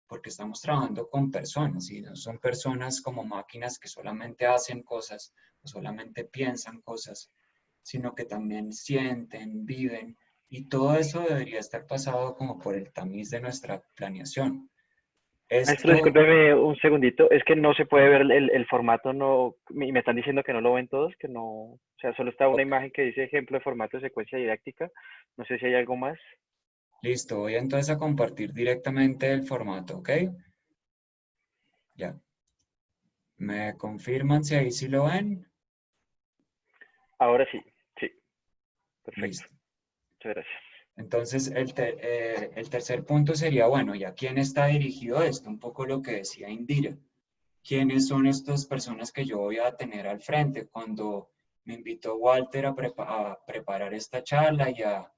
porque estamos trabajando con personas y no son personas como máquinas que solamente hacen cosas o solamente piensan cosas, sino que también sienten, viven, y todo eso debería estar pasado como por el tamiz de nuestra planeación. Maestro, Esto, discúlpeme un segundito, es que no se puede ver el formato, no, me están diciendo que no lo ven todos, que no, o sea, solo está una ok, imagen que dice ejemplo de formato de secuencia didáctica, no sé si hay algo más. listo, voy entonces a compartir directamente el formato, ¿ok? Ya. ¿Me confirman si ahí sí lo ven? Ahora sí, sí, perfecto, Listo. muchas gracias. Entonces, el tercer punto sería, bueno, ¿y a quién está dirigido esto? Un poco lo que decía Indira. ¿Quiénes son estas personas que yo voy a tener al frente? Cuando me invitó Walter a preparar esta charla y a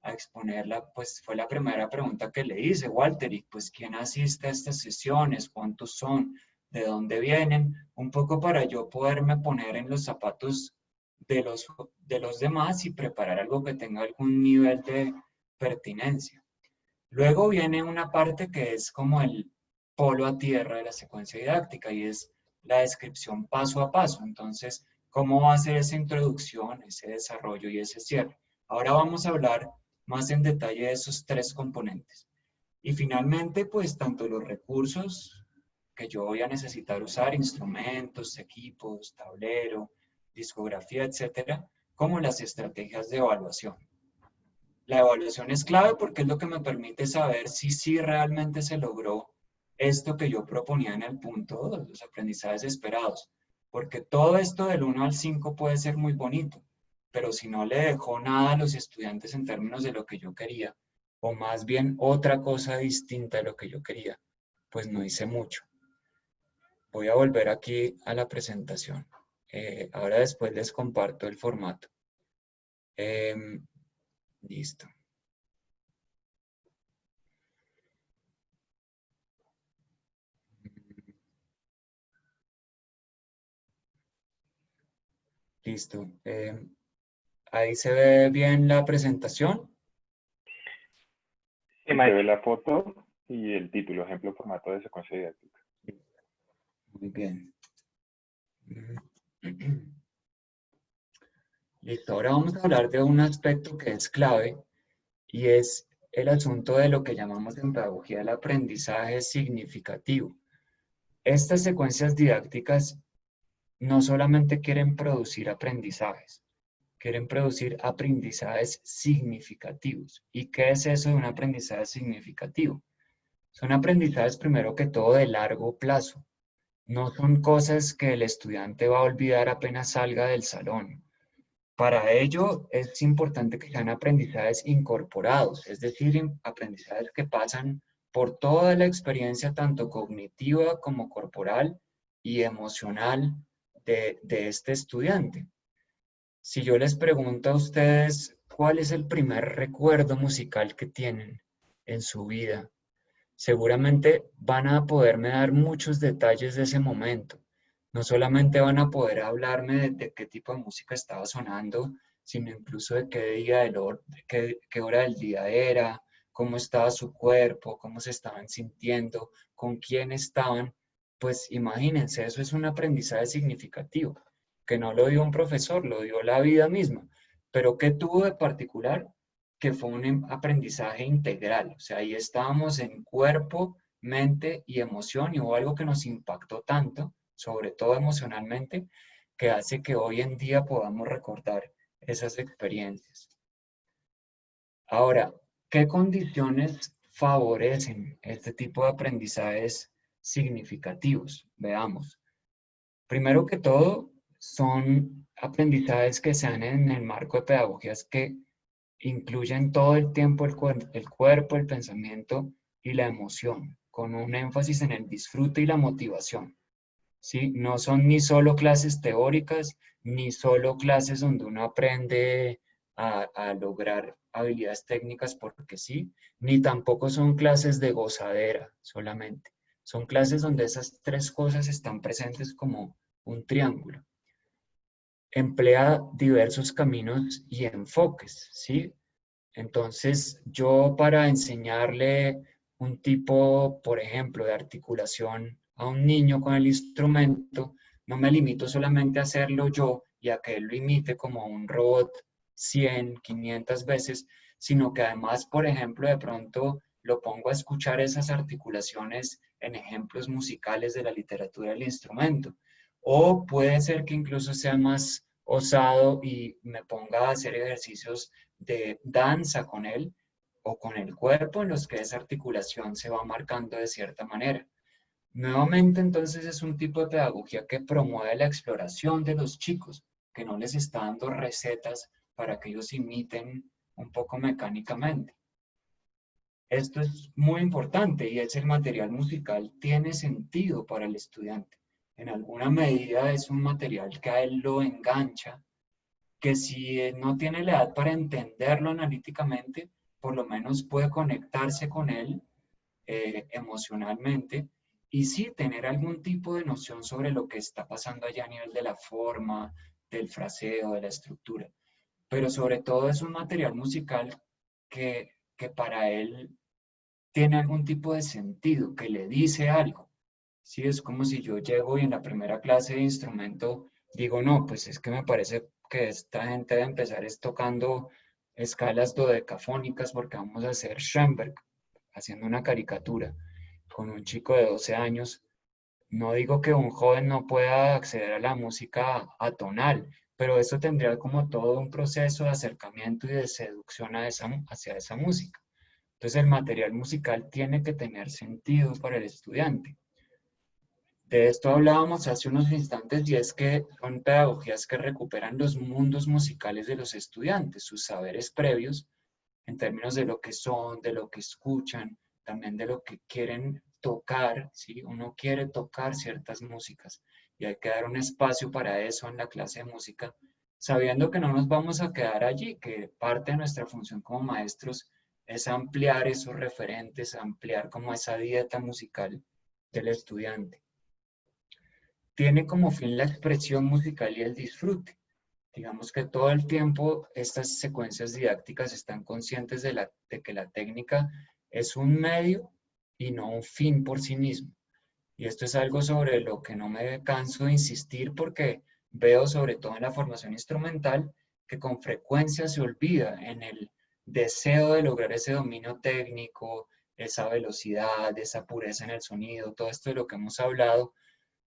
exponerla, pues fue la primera pregunta que le hice, Walter, y pues ¿quién asiste a estas sesiones? ¿Cuántos son? ¿De dónde vienen? Un poco para yo poderme poner en los zapatos de los demás y preparar algo que tenga algún nivel de pertinencia. Luego viene una parte que es como el polo a tierra de la secuencia didáctica y es la descripción paso a paso. Entonces, ¿cómo va a ser esa introducción, ese desarrollo y ese cierre? Ahora vamos a hablar más en detalle de esos 3 componentes. Y finalmente, pues tanto los recursos que yo voy a necesitar usar, instrumentos, equipos, tablero, discografía, etcétera, como las estrategias de evaluación. La evaluación es clave porque es lo que me permite saber si sí realmente se logró esto que yo proponía en el punto 2, los aprendizajes esperados. Porque todo esto del 1 al 5 puede ser muy bonito, pero si no le dejó nada a los estudiantes en términos de lo que yo quería, o más bien otra cosa distinta de lo que yo quería, pues no hice mucho. Voy a volver aquí a la presentación. Ahora después les comparto el formato. Listo. Listo. Ahí se ve bien la presentación. Sí, Se ve maestro. la foto y el título, ejemplo, formato de secuencia didáctica. Muy bien. Listo. Ahora vamos a hablar de un aspecto que es clave y es el asunto de lo que llamamos en pedagogía el aprendizaje significativo. Estas secuencias didácticas no solamente quieren producir aprendizajes, quieren producir aprendizajes significativos. ¿Y qué es eso de un aprendizaje significativo? Son aprendizajes primero que todo de largo plazo. No son cosas que el estudiante va a olvidar apenas salga del salón. Para ello es importante que sean aprendizajes incorporados, es decir, aprendizajes que pasan por toda la experiencia, tanto cognitiva como corporal y emocional de este estudiante. Si yo les pregunto a ustedes cuál es el primer recuerdo musical que tienen en su vida, seguramente van a poderme dar muchos detalles de ese momento, No solamente van a poder hablarme de qué tipo de música estaba sonando, sino incluso de qué día de qué hora del día era, cómo estaba su cuerpo, cómo se estaban sintiendo, con quién estaban. Pues imagínense, eso es un aprendizaje significativo, que no lo dio un profesor, lo dio la vida misma. Pero ¿qué tuvo de particular? Que fue un aprendizaje integral. O sea, ahí estábamos en cuerpo, mente y emoción, y hubo algo que nos impactó tanto, sobre todo emocionalmente, que hace que hoy en día podamos recordar esas experiencias. Ahora, ¿qué condiciones favorecen este tipo de aprendizajes significativos? Veamos. Primero que todo, son aprendizajes que se dan en el marco de pedagogías que incluyen todo el tiempo el cuerpo, el pensamiento y la emoción, con un énfasis en el disfrute y la motivación. ¿Sí? No son ni solo clases teóricas, ni solo clases donde uno aprende a lograr habilidades técnicas porque sí, ni tampoco son clases de gozadera solamente. Son clases donde esas tres cosas están presentes como un triángulo. Emplea diversos caminos y enfoques, ¿sí? Entonces, yo para enseñarle un tipo, por ejemplo, de articulación a un niño con el instrumento, no me limito solamente a hacerlo yo y a que él lo imite como un robot 100, 500 veces, sino que además, por ejemplo, de pronto lo pongo a escuchar esas articulaciones en ejemplos musicales de la literatura del instrumento. O puede ser que incluso sea más osado y me ponga a hacer ejercicios de danza con él o con el cuerpo en los que esa articulación se va marcando de cierta manera. Nuevamente, entonces, es un tipo de pedagogía que promueve la exploración de los chicos, que no les está dando recetas para que ellos imiten un poco mecánicamente. Esto es muy importante y es el material musical tiene sentido para el estudiante. En alguna medida es un material que a él lo engancha, que si no tiene la edad para entenderlo analíticamente, por lo menos puede conectarse con él emocionalmente y sí tener algún tipo de noción sobre lo que está pasando allá a nivel de la forma, del fraseo, de la estructura. Pero sobre todo es un material musical que para él tiene algún tipo de sentido, que le dice algo. Sí, es como si yo llego y en la primera clase de instrumento digo, no, pues es que me parece que esta gente debe empezar es tocando escalas dodecafónicas porque vamos a hacer Schoenberg, haciendo una caricatura con un chico de 12 años. No digo que un joven no pueda acceder a la música atonal, pero eso tendría como todo un proceso de acercamiento y de seducción hacia esa música. Entonces el material musical tiene que tener sentido para el estudiante. De esto hablábamos hace unos instantes y es que son pedagogías que recuperan los mundos musicales de los estudiantes, sus saberes previos, en términos de lo que son, de lo que escuchan, también de lo que quieren tocar, ¿sí? Uno quiere tocar ciertas músicas y hay que dar un espacio para eso en la clase de música, sabiendo que no nos vamos a quedar allí, que parte de nuestra función como maestros es ampliar esos referentes, ampliar como esa dieta musical del estudiante. Tiene como fin la expresión musical y el disfrute. Digamos que todo el tiempo estas secuencias didácticas están conscientes de que la técnica es un medio y no un fin por sí mismo. Y esto es algo sobre lo que no me canso de insistir porque veo sobre todo en la formación instrumental que con frecuencia se olvida en el deseo de lograr ese dominio técnico, esa velocidad, esa pureza en el sonido, todo esto de lo que hemos hablado,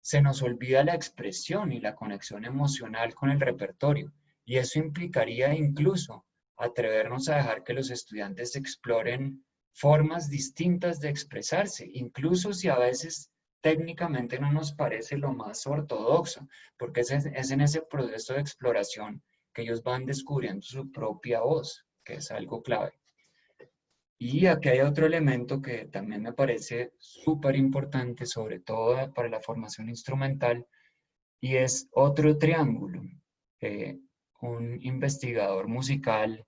se nos olvida la expresión y la conexión emocional con el repertorio. Y eso implicaría incluso atrevernos a dejar que los estudiantes exploren formas distintas de expresarse, incluso si a veces técnicamente no nos parece lo más ortodoxo, porque es en ese proceso de exploración que ellos van descubriendo su propia voz, que es algo clave. Y aquí hay otro elemento que también me parece súper importante, sobre todo para la formación instrumental, y es otro triángulo. Un investigador musical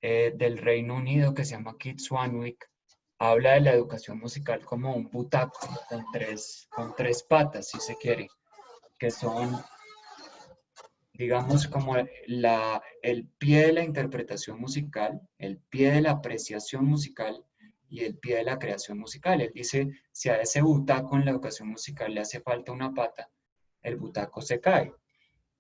del Reino Unido que se llama Keith Swanwick habla de la educación musical como un butaco con tres patas, si se quiere, que son, digamos, como el pie de la interpretación musical, el pie de la apreciación musical y el pie de la creación musical. Él dice, si a ese butaco en la educación musical le hace falta una pata, el butaco se cae.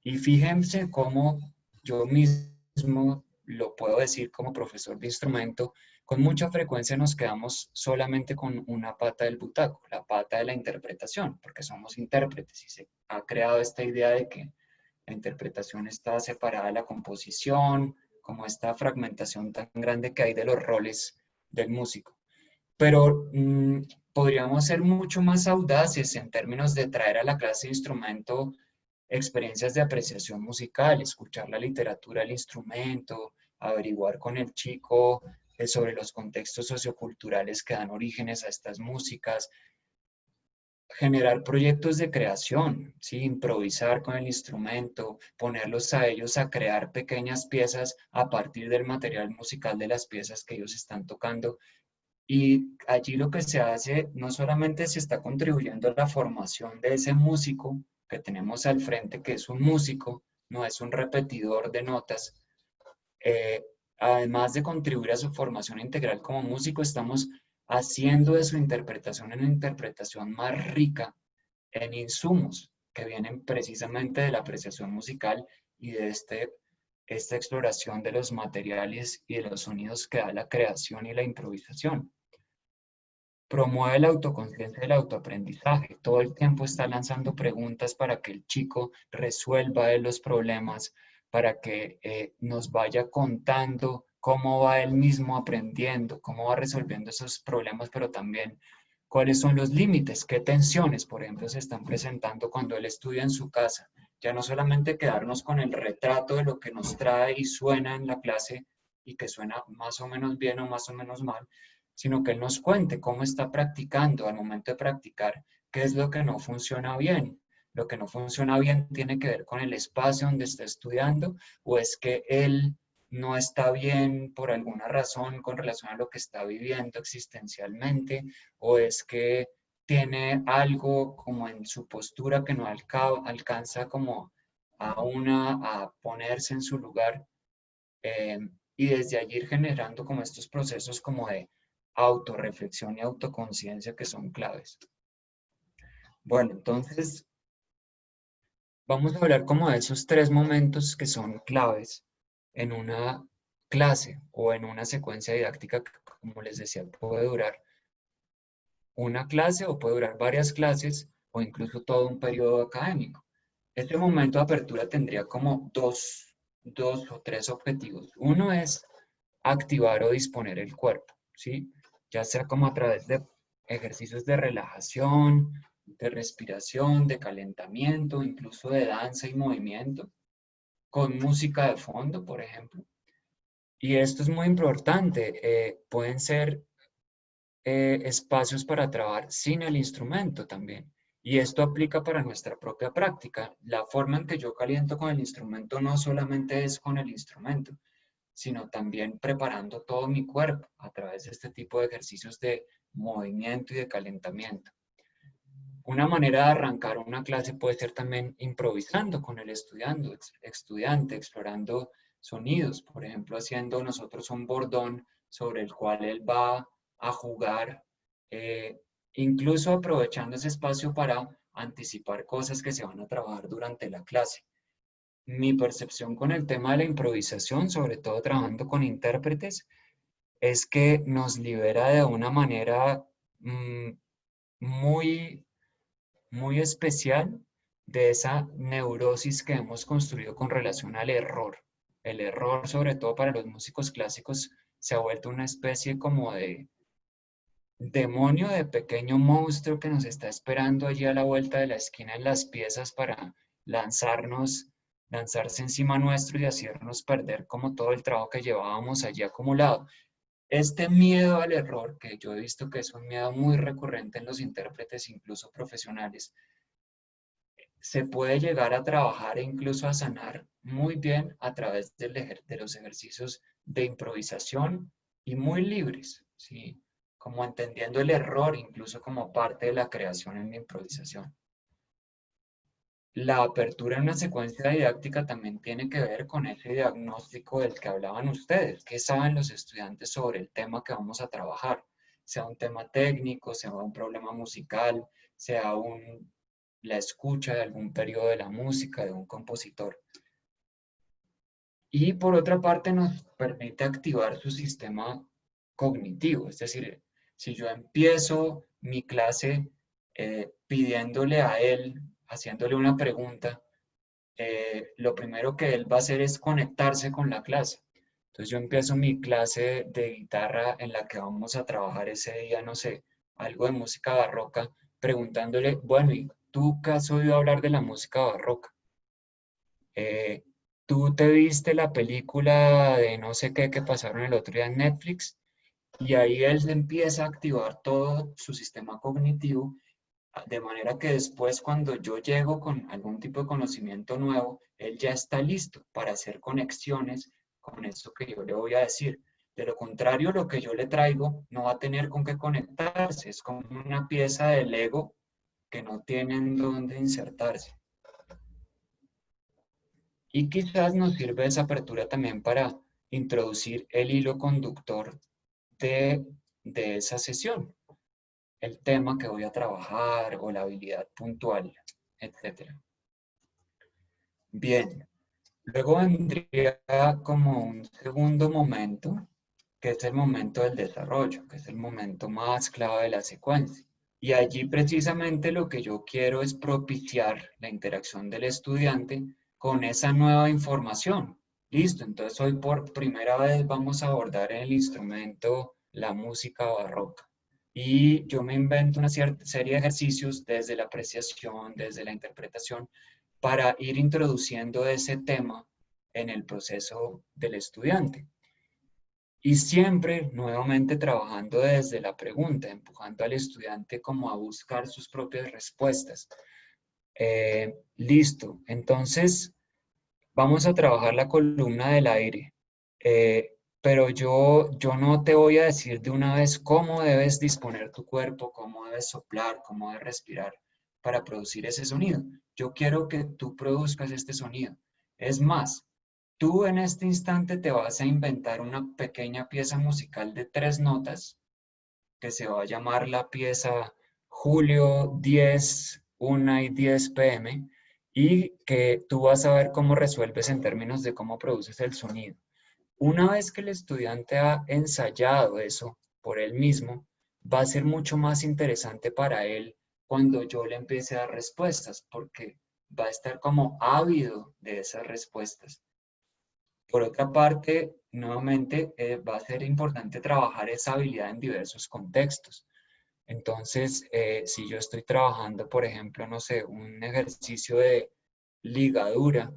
Y fíjense cómo yo mismo lo puedo decir como profesor de instrumento, con mucha frecuencia nos quedamos solamente con una pata del butaco, la pata de la interpretación, porque somos intérpretes y se ha creado esta idea de que la interpretación está separada de la composición, como esta fragmentación tan grande que hay de los roles del músico. Pero podríamos ser mucho más audaces en términos de traer a la clase de instrumento experiencias de apreciación musical, escuchar la literatura del instrumento, averiguar con el chico sobre los contextos socioculturales que dan orígenes a estas músicas, generar proyectos de creación, ¿sí? Improvisar con el instrumento, ponerlos a ellos a crear pequeñas piezas a partir del material musical de las piezas que ellos están tocando. Y allí lo que se hace, no solamente se está contribuyendo a la formación de ese músico que tenemos al frente, que es un músico, no es un repetidor de notas, además de contribuir a su formación integral como músico, estamos haciendo de su interpretación una interpretación más rica en insumos que vienen precisamente de la apreciación musical y de esta exploración de los materiales y de los sonidos que da la creación y la improvisación. Promueve la autoconciencia y el autoaprendizaje. Todo el tiempo está lanzando preguntas para que el chico resuelva los problemas, para que nos vaya contando cómo va él mismo aprendiendo, cómo va resolviendo esos problemas, pero también cuáles son los límites, qué tensiones, por ejemplo, se están presentando cuando él estudia en su casa. Ya no solamente quedarnos con el retrato de lo que nos trae y suena en la clase y que suena más o menos bien o más o menos mal, sino que él nos cuente cómo está practicando al momento de practicar, qué es lo que no funciona bien. Lo que no funciona bien tiene que ver con el espacio donde está estudiando, o es que él no está bien por alguna razón con relación a lo que está viviendo existencialmente, o es que tiene algo como en su postura que no alcanza como a ponerse en su lugar, y desde allí ir generando como estos procesos como de autorreflexión y autoconciencia que son claves. Bueno, entonces vamos a hablar como de esos tres momentos que son claves en una clase o en una secuencia didáctica que, como les decía, puede durar una clase o puede durar varias clases o incluso todo un periodo académico. Este momento de apertura tendría como dos o tres objetivos. Uno es activar o disponer el cuerpo, ¿sí? Ya sea como a través de ejercicios de relajación, de respiración, de calentamiento, incluso de danza y movimiento, con música de fondo, por ejemplo. Y esto es muy importante, pueden ser espacios para trabajar sin el instrumento también. Y esto aplica para nuestra propia práctica. La forma en que yo caliento con el instrumento no solamente es con el instrumento, sino también preparando todo mi cuerpo a través de este tipo de ejercicios de movimiento y de calentamiento. Una manera de arrancar una clase puede ser también improvisando con el estudiante, explorando sonidos, por ejemplo, haciendo nosotros un bordón sobre el cual él va a jugar, incluso aprovechando ese espacio para anticipar cosas que se van a trabajar durante la clase. Mi percepción con el tema de la improvisación, sobre todo trabajando con intérpretes, es que nos libera de una manera muy, muy especial de esa neurosis que hemos construido con relación al error. El error, sobre todo para los músicos clásicos, se ha vuelto una especie como de demonio, de pequeño monstruo que nos está esperando allí a la vuelta de la esquina en las piezas para lanzarse encima nuestro y hacernos perder como todo el trabajo que llevábamos allí acumulado. Este miedo al error, que yo he visto que es un miedo muy recurrente en los intérpretes, incluso profesionales, se puede llegar a trabajar e incluso a sanar muy bien a través de los ejercicios de improvisación y muy libres, ¿sí? Como entendiendo el error incluso como parte de la creación en la improvisación. la apertura en una secuencia didáctica también tiene que ver con ese diagnóstico del que hablaban ustedes. ¿Qué saben los estudiantes sobre el tema que vamos a trabajar? Sea un tema técnico, sea un problema musical, sea la escucha de algún periodo de la música, de un compositor. Y por otra parte nos permite activar su sistema cognitivo. Es decir, si yo empiezo mi clase pidiéndole a él, haciéndole una pregunta, lo primero que él va a hacer es conectarse con la clase. Entonces yo empiezo mi clase de guitarra en la que vamos a trabajar ese día, no sé, algo de música barroca, preguntándole, bueno, ¿y tú qué has oído hablar de la música barroca? ¿Tú te viste la película de no sé qué que pasaron el otro día en Netflix? Y ahí él empieza a activar todo su sistema cognitivo, de manera que después cuando yo llego con algún tipo de conocimiento nuevo, él ya está listo para hacer conexiones con eso que yo le voy a decir. De lo contrario, lo que yo le traigo no va a tener con qué conectarse. Es como una pieza de Lego que no tienen dónde insertarse. Y quizás nos sirve esa apertura también para introducir el hilo conductor de esa sesión, el tema que voy a trabajar o la habilidad puntual, etc. Bien, luego vendría como un segundo momento, que es el momento del desarrollo, que es el momento más clave de la secuencia. Y allí precisamente lo que yo quiero es propiciar la interacción del estudiante con esa nueva información. Listo, entonces hoy por primera vez vamos a abordar el instrumento, la música barroca. Y yo me invento una serie de ejercicios desde la apreciación, desde la interpretación, para ir introduciendo ese tema en el proceso del estudiante. Y siempre, nuevamente, trabajando desde la pregunta, empujando al estudiante como a buscar sus propias respuestas. Listo, entonces vamos a trabajar la columna del aire, pero yo no te voy a decir de una vez cómo debes disponer tu cuerpo, cómo debes soplar, cómo debes respirar para producir ese sonido. Yo quiero que tú produzcas este sonido. Es más, tú en este instante te vas a inventar una pequeña pieza musical de 3 notas que se va a llamar la pieza Julio 10, 1 y 10 pm, y que tú vas a ver cómo resuelves en términos de cómo produces el sonido. Una vez que el estudiante ha ensayado eso por él mismo, va a ser mucho más interesante para él cuando yo le empiece a dar respuestas, porque va a estar como ávido de esas respuestas. Por otra parte, nuevamente, va a ser importante trabajar esa habilidad en diversos contextos. Entonces, si yo estoy trabajando, por ejemplo, no sé, un ejercicio de ligadura,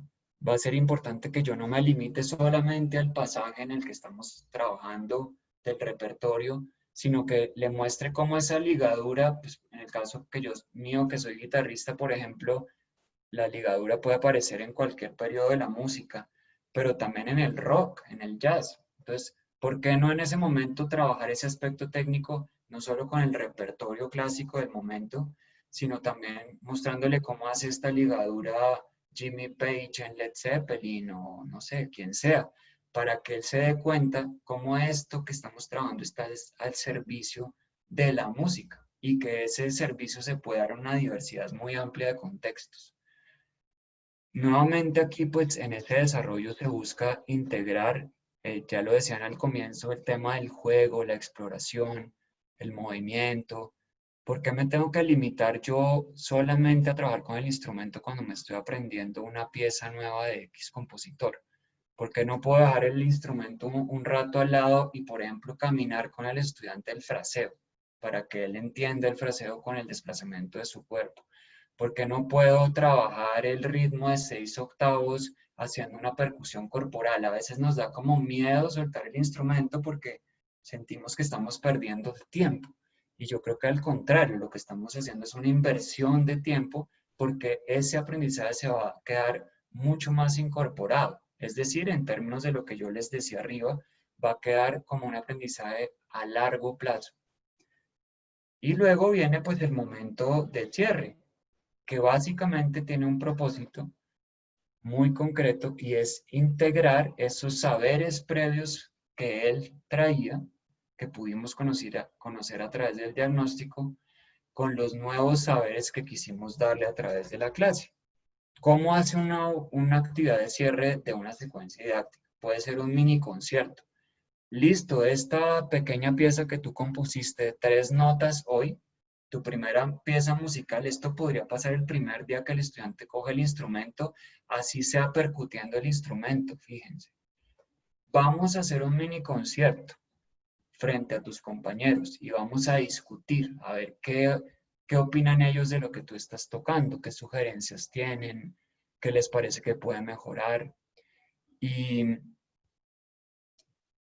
va a ser importante que yo no me limite solamente al pasaje en el que estamos trabajando del repertorio, sino que le muestre cómo esa ligadura, pues, en el caso mío, que soy guitarrista, por ejemplo, la ligadura puede aparecer en cualquier periodo de la música, pero también en el rock, en el jazz. Entonces, ¿por qué no en ese momento trabajar ese aspecto técnico, no solo con el repertorio clásico del momento, sino también mostrándole cómo hace esta ligadura Jimmy Page en Led Zeppelin o no sé, quién sea, para que él se dé cuenta cómo esto que estamos trabajando está al servicio de la música y que ese servicio se puede dar a una diversidad muy amplia de contextos. Nuevamente aquí, pues en este desarrollo se busca integrar, ya lo decían al comienzo, el tema del juego, la exploración, el movimiento. ¿Por qué me tengo que limitar yo solamente a trabajar con el instrumento cuando me estoy aprendiendo una pieza nueva de X compositor? ¿Por qué no puedo dejar el instrumento un rato al lado y, por ejemplo, caminar con el estudiante el fraseo, para que él entienda el fraseo con el desplazamiento de su cuerpo? Porque no puedo trabajar el ritmo de 6 octavos haciendo una percusión corporal? A veces nos da como miedo soltar el instrumento porque sentimos que estamos perdiendo tiempo. Y yo creo que al contrario, lo que estamos haciendo es una inversión de tiempo porque ese aprendizaje se va a quedar mucho más incorporado. Es decir, en términos de lo que yo les decía arriba, va a quedar como un aprendizaje a largo plazo. Y luego viene pues el momento del cierre. que básicamente tiene un propósito muy concreto y es integrar esos saberes previos que él traía, que pudimos conocer a través del diagnóstico, con los nuevos saberes que quisimos darle a través de la clase. ¿Cómo hace una actividad de cierre de una secuencia didáctica? Puede ser un mini concierto. Listo, esta pequeña pieza que tú compusiste de 3 notas hoy, tu primera pieza musical, esto podría pasar el primer día que el estudiante coge el instrumento, así sea percutiendo el instrumento, fíjense. Vamos a hacer un mini concierto frente a tus compañeros y vamos a discutir, a ver qué opinan ellos de lo que tú estás tocando, qué sugerencias tienen, qué les parece que puede mejorar. Y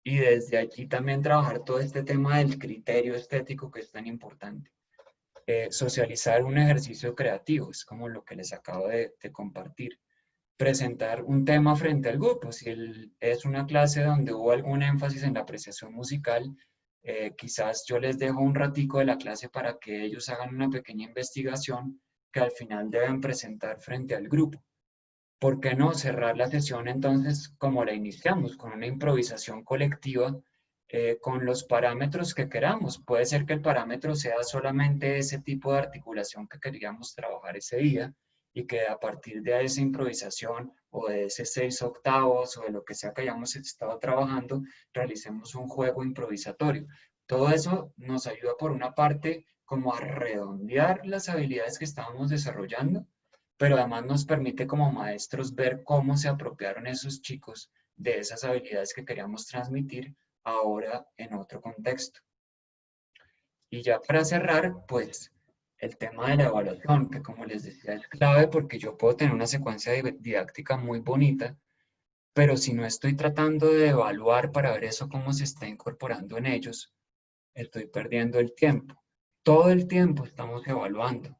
desde allí también trabajar todo este tema del criterio estético que es tan importante. Socializar un ejercicio creativo, es como lo que les acabo de compartir. Presentar un tema frente al grupo. Si es una clase donde hubo algún énfasis en la apreciación musical, quizás yo les dejo un ratico de la clase para que ellos hagan una pequeña investigación que al final deben presentar frente al grupo. ¿Por qué no cerrar la sesión entonces como la iniciamos, con una improvisación colectiva, con los parámetros que queramos? Puede ser que el parámetro sea solamente ese tipo de articulación que queríamos trabajar ese día y que a partir de esa improvisación o de ese 6/8 o de lo que sea que hayamos estado trabajando, realicemos un juego improvisatorio. Todo eso nos ayuda por una parte como a redondear las habilidades que estábamos desarrollando, pero además nos permite como maestros ver cómo se apropiaron esos chicos de esas habilidades que queríamos transmitir ahora en otro contexto. Y ya para cerrar, pues el tema de la evaluación, que como les decía es clave porque yo puedo tener una secuencia didáctica muy bonita, pero si no estoy tratando de evaluar para ver eso cómo se está incorporando en ellos, estoy perdiendo el tiempo. Todo el tiempo estamos evaluando.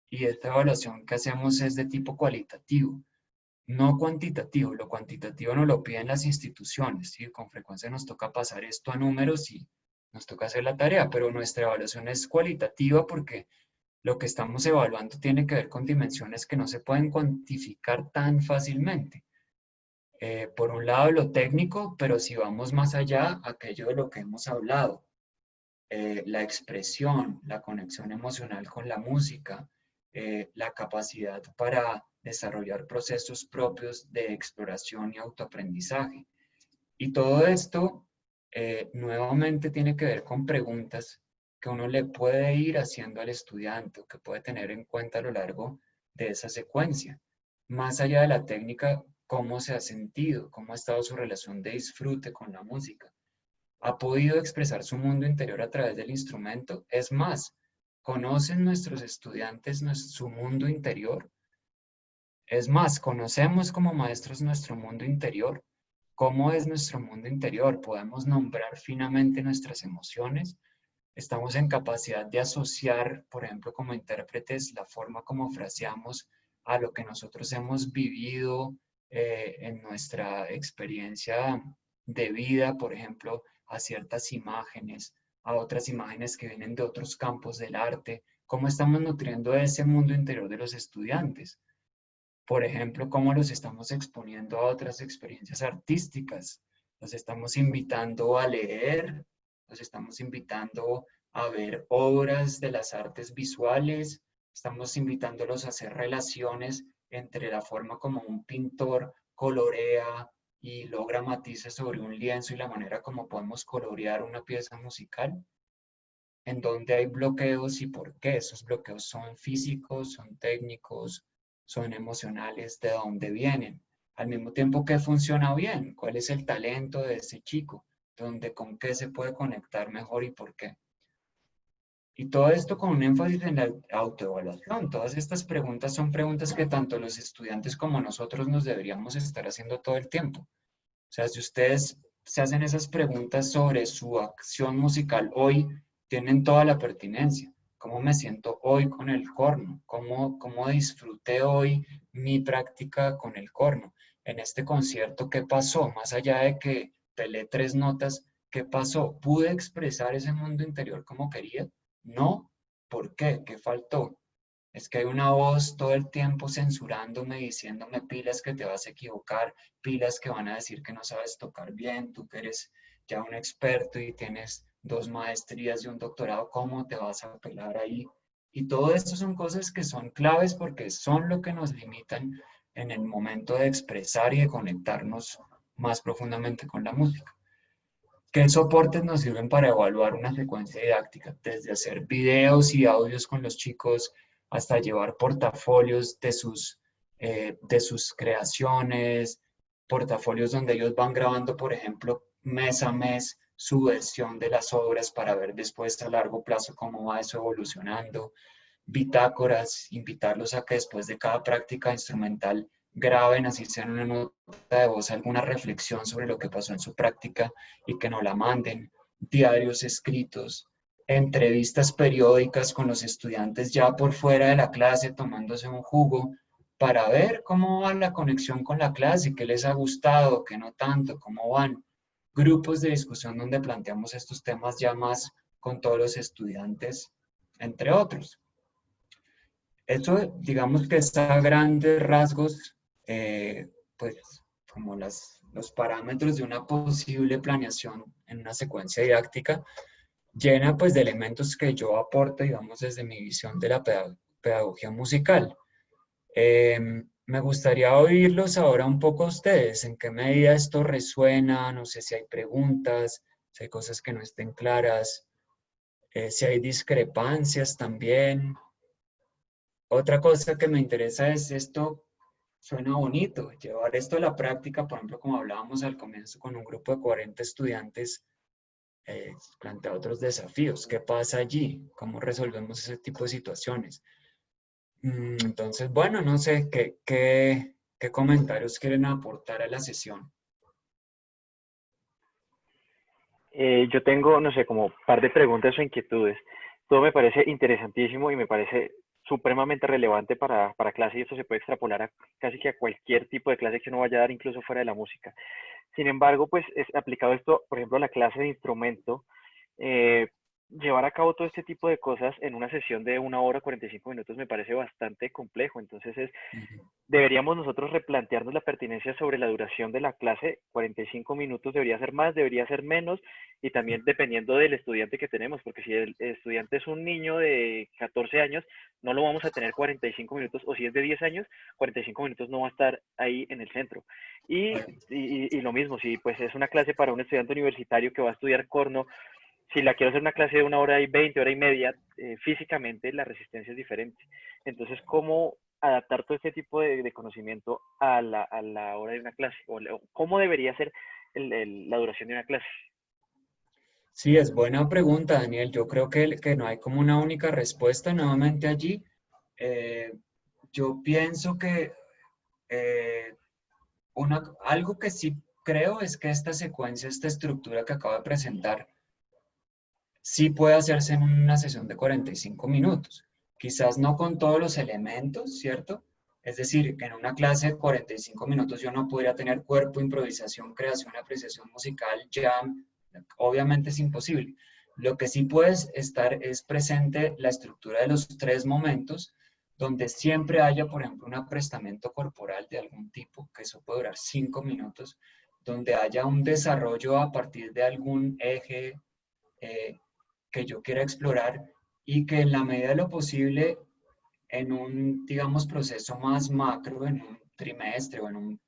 Y esta evaluación que hacemos es de tipo cualitativo, no cuantitativo. Lo cuantitativo nos lo piden las instituciones, ¿sí? Con frecuencia nos toca pasar esto a números y nos toca hacer la tarea, pero nuestra evaluación es cualitativa porque lo que estamos evaluando tiene que ver con dimensiones que no se pueden cuantificar tan fácilmente. Por un lado lo técnico, pero si vamos más allá, aquello de lo que hemos hablado, la expresión, la conexión emocional con la música, la capacidad para desarrollar procesos propios de exploración y autoaprendizaje. Y todo esto nuevamente tiene que ver con preguntas que uno le puede ir haciendo al estudiante o que puede tener en cuenta a lo largo de esa secuencia. Más allá de la técnica, cómo se ha sentido, cómo ha estado su relación de disfrute con la música. ¿Ha podido expresar su mundo interior a través del instrumento? Es más, ¿conocen nuestros estudiantes su mundo interior? Es más, ¿conocemos como maestros nuestro mundo interior? ¿Cómo es nuestro mundo interior? ¿Podemos nombrar finamente nuestras emociones? ¿Estamos en capacidad de asociar, por ejemplo, como intérpretes, la forma como fraseamos a lo que nosotros hemos vivido en nuestra experiencia de vida, por ejemplo, a ciertas imágenes, a otras imágenes que vienen de otros campos del arte? ¿Cómo estamos nutriendo ese mundo interior de los estudiantes? Por ejemplo, cómo los estamos exponiendo a otras experiencias artísticas. Los estamos invitando a leer, los estamos invitando a ver obras de las artes visuales, estamos invitándolos a hacer relaciones entre la forma como un pintor colorea y logra matices sobre un lienzo y la manera como podemos colorear una pieza musical, en donde hay bloqueos y por qué esos bloqueos son físicos, son técnicos, son emocionales, de dónde vienen. Al mismo tiempo, ¿qué funciona bien? ¿Cuál es el talento de ese chico? ¿Con qué se puede conectar mejor y por qué? Y todo esto con un énfasis en la autoevaluación. Todas estas preguntas son preguntas que tanto los estudiantes como nosotros nos deberíamos estar haciendo todo el tiempo. O sea, si ustedes se hacen esas preguntas sobre su acción musical hoy, tienen toda la pertinencia. ¿Cómo me siento hoy con el corno? ¿Cómo disfruté hoy mi práctica con el corno? En este concierto, ¿qué pasó? Más allá de que pelé 3 notas, ¿qué pasó? ¿Pude expresar ese mundo interior como quería? No. ¿Por qué? ¿Qué faltó? Es que hay una voz todo el tiempo censurándome, diciéndome pilas que te vas a equivocar, pilas que van a decir que no sabes tocar bien, tú que eres ya un experto y tienes 2 maestrías y un doctorado, ¿cómo te vas a pelar ahí? Y todo esto son cosas que son claves porque son lo que nos limitan en el momento de expresar y de conectarnos más profundamente con la música. ¿Qué soportes nos sirven para evaluar una secuencia didáctica? Desde hacer videos y audios con los chicos hasta llevar portafolios de sus creaciones, portafolios donde ellos van grabando, por ejemplo, mes a mes su versión de las obras para ver después a largo plazo cómo va eso evolucionando. Bitácoras, invitarlos a que después de cada práctica instrumental graben, así sea en una nota de voz, alguna reflexión sobre lo que pasó en su práctica y que nos la manden. Diarios escritos, entrevistas periódicas con los estudiantes ya por fuera de la clase tomándose un jugo para ver cómo va la conexión con la clase, qué les ha gustado, qué no tanto, cómo van. Grupos de discusión donde planteamos estos temas ya más con todos los estudiantes, entre otros. Eso, digamos que está a grandes rasgos, pues como los parámetros de una posible planeación en una secuencia didáctica, llena pues de elementos que yo aporto, digamos, desde mi visión de la pedagogía musical. Me gustaría oírlos ahora un poco a ustedes, en qué medida esto resuena, no sé si hay preguntas, si hay cosas que no estén claras, si hay discrepancias también. Otra cosa que me interesa es esto, suena bonito, llevar esto a la práctica, por ejemplo, como hablábamos al comienzo con un grupo de 40 estudiantes, plantea otros desafíos. ¿Qué pasa allí? ¿Cómo resolvemos ese tipo de situaciones? Entonces, bueno, no sé, ¿qué comentarios quieren aportar a la sesión? Yo tengo, no sé, como un par de preguntas o inquietudes. Todo me parece interesantísimo y me parece supremamente relevante para clase y esto se puede extrapolar a casi que a cualquier tipo de clase que uno vaya a dar, incluso fuera de la música. Sin embargo, pues es aplicado esto, por ejemplo, a la clase de instrumento, llevar a cabo todo este tipo de cosas en una sesión de 1 hora 45 minutos me parece bastante complejo. Entonces deberíamos nosotros replantearnos la pertinencia sobre la duración de la clase. 45 minutos debería ser más, debería ser menos, y también dependiendo del estudiante que tenemos, porque si el estudiante es un niño de 14 años, no lo vamos a tener 45 minutos, o si es de 10 años, 45 minutos no va a estar ahí en el centro. Y lo mismo, si pues es una clase para un estudiante universitario que va a estudiar corno, si la quiero hacer una clase de 1 hora y 20, hora y media, físicamente la resistencia es diferente. Entonces, ¿cómo adaptar todo este tipo de conocimiento a la hora de una clase? ¿O cómo debería ser la duración de una clase? Sí, es buena pregunta, Daniel. Yo creo que no hay como una única respuesta nuevamente allí. Yo pienso que algo que sí creo es que esta secuencia, esta estructura que acabo de presentar, sí puede hacerse en una sesión de 45 minutos. Quizás no con todos los elementos, ¿cierto? Es decir, que en una clase de 45 minutos yo no podría tener cuerpo, improvisación, creación, apreciación musical, jam. Obviamente es imposible. Lo que sí puede estar es presente la estructura de los 3 momentos, donde siempre haya, por ejemplo, un aprestamiento corporal de algún tipo, que eso puede durar 5 minutos, donde haya un desarrollo a partir de algún eje que yo quiera explorar y que en la medida de lo posible en un, digamos, proceso más macro, en un trimestre o en un,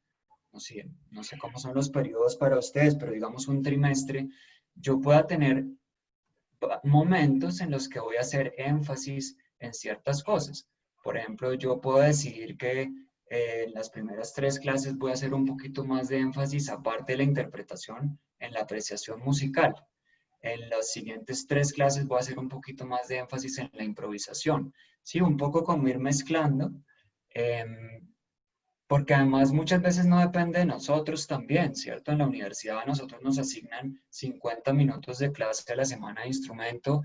no sé cómo son los periodos para ustedes, pero digamos un trimestre, yo pueda tener momentos en los que voy a hacer énfasis en ciertas cosas. Por ejemplo, yo puedo decidir que en las primeras 3 clases voy a hacer un poquito más de énfasis, aparte de la interpretación, en la apreciación musical. En las siguientes 3 clases voy a hacer un poquito más de énfasis en la improvisación. Sí, un poco como ir mezclando, porque además muchas veces no depende de nosotros también, ¿cierto? En la universidad a nosotros nos asignan 50 minutos de clase a la semana de instrumento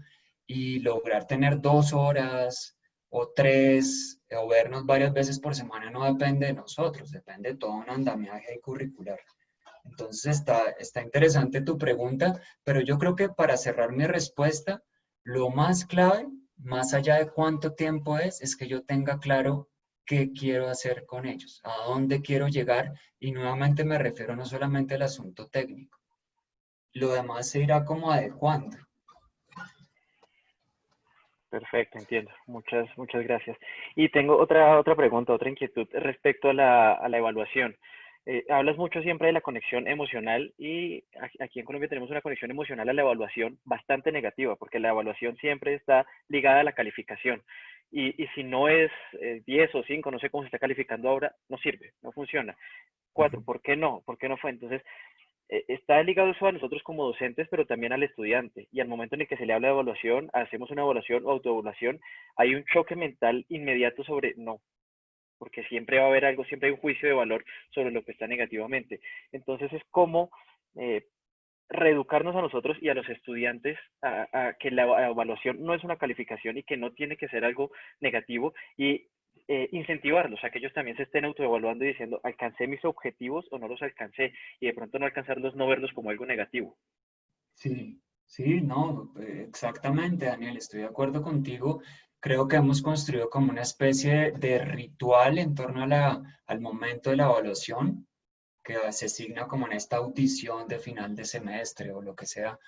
y lograr tener 2 horas o 3 o vernos varias veces por semana no depende de nosotros, depende de todo un andamiaje curricular. Entonces está interesante tu pregunta, pero yo creo que para cerrar mi respuesta, lo más clave más allá de cuánto tiempo es que yo tenga claro qué quiero hacer con ellos, a dónde quiero llegar, y nuevamente me refiero no solamente al asunto técnico. Lo demás se irá como adecuando. Perfecto, entiendo. Muchas gracias. Y tengo otra pregunta, otra inquietud respecto a la evaluación. Hablas mucho siempre de la conexión emocional y aquí en Colombia tenemos una conexión emocional a la evaluación bastante negativa, porque la evaluación siempre está ligada a la calificación. Y si no es 10 o 5, no sé cómo se está calificando ahora, no sirve, no funciona. 4, ¿por qué no? ¿Por qué no fue? Entonces, está ligado eso a nosotros como docentes, pero también al estudiante. Y al momento en el que se le habla de evaluación, hacemos una evaluación o autoevaluación, hay un choque mental inmediato sobre no, porque siempre va a haber algo, siempre hay un juicio de valor sobre lo que está negativamente. Entonces es como reeducarnos a nosotros y a los estudiantes a que la evaluación no es una calificación y que no tiene que ser algo negativo, y incentivarlos a que ellos también se estén autoevaluando y diciendo, ¿alcancé mis objetivos o no los alcancé? Y de pronto no alcanzarlos, no verlos como algo negativo. Sí, sí, no, exactamente, Daniel, estoy de acuerdo contigo. Creo que hemos construido como una especie de ritual en torno al momento de la evaluación, que se asigna como en esta audición de final de semestre o lo que sea,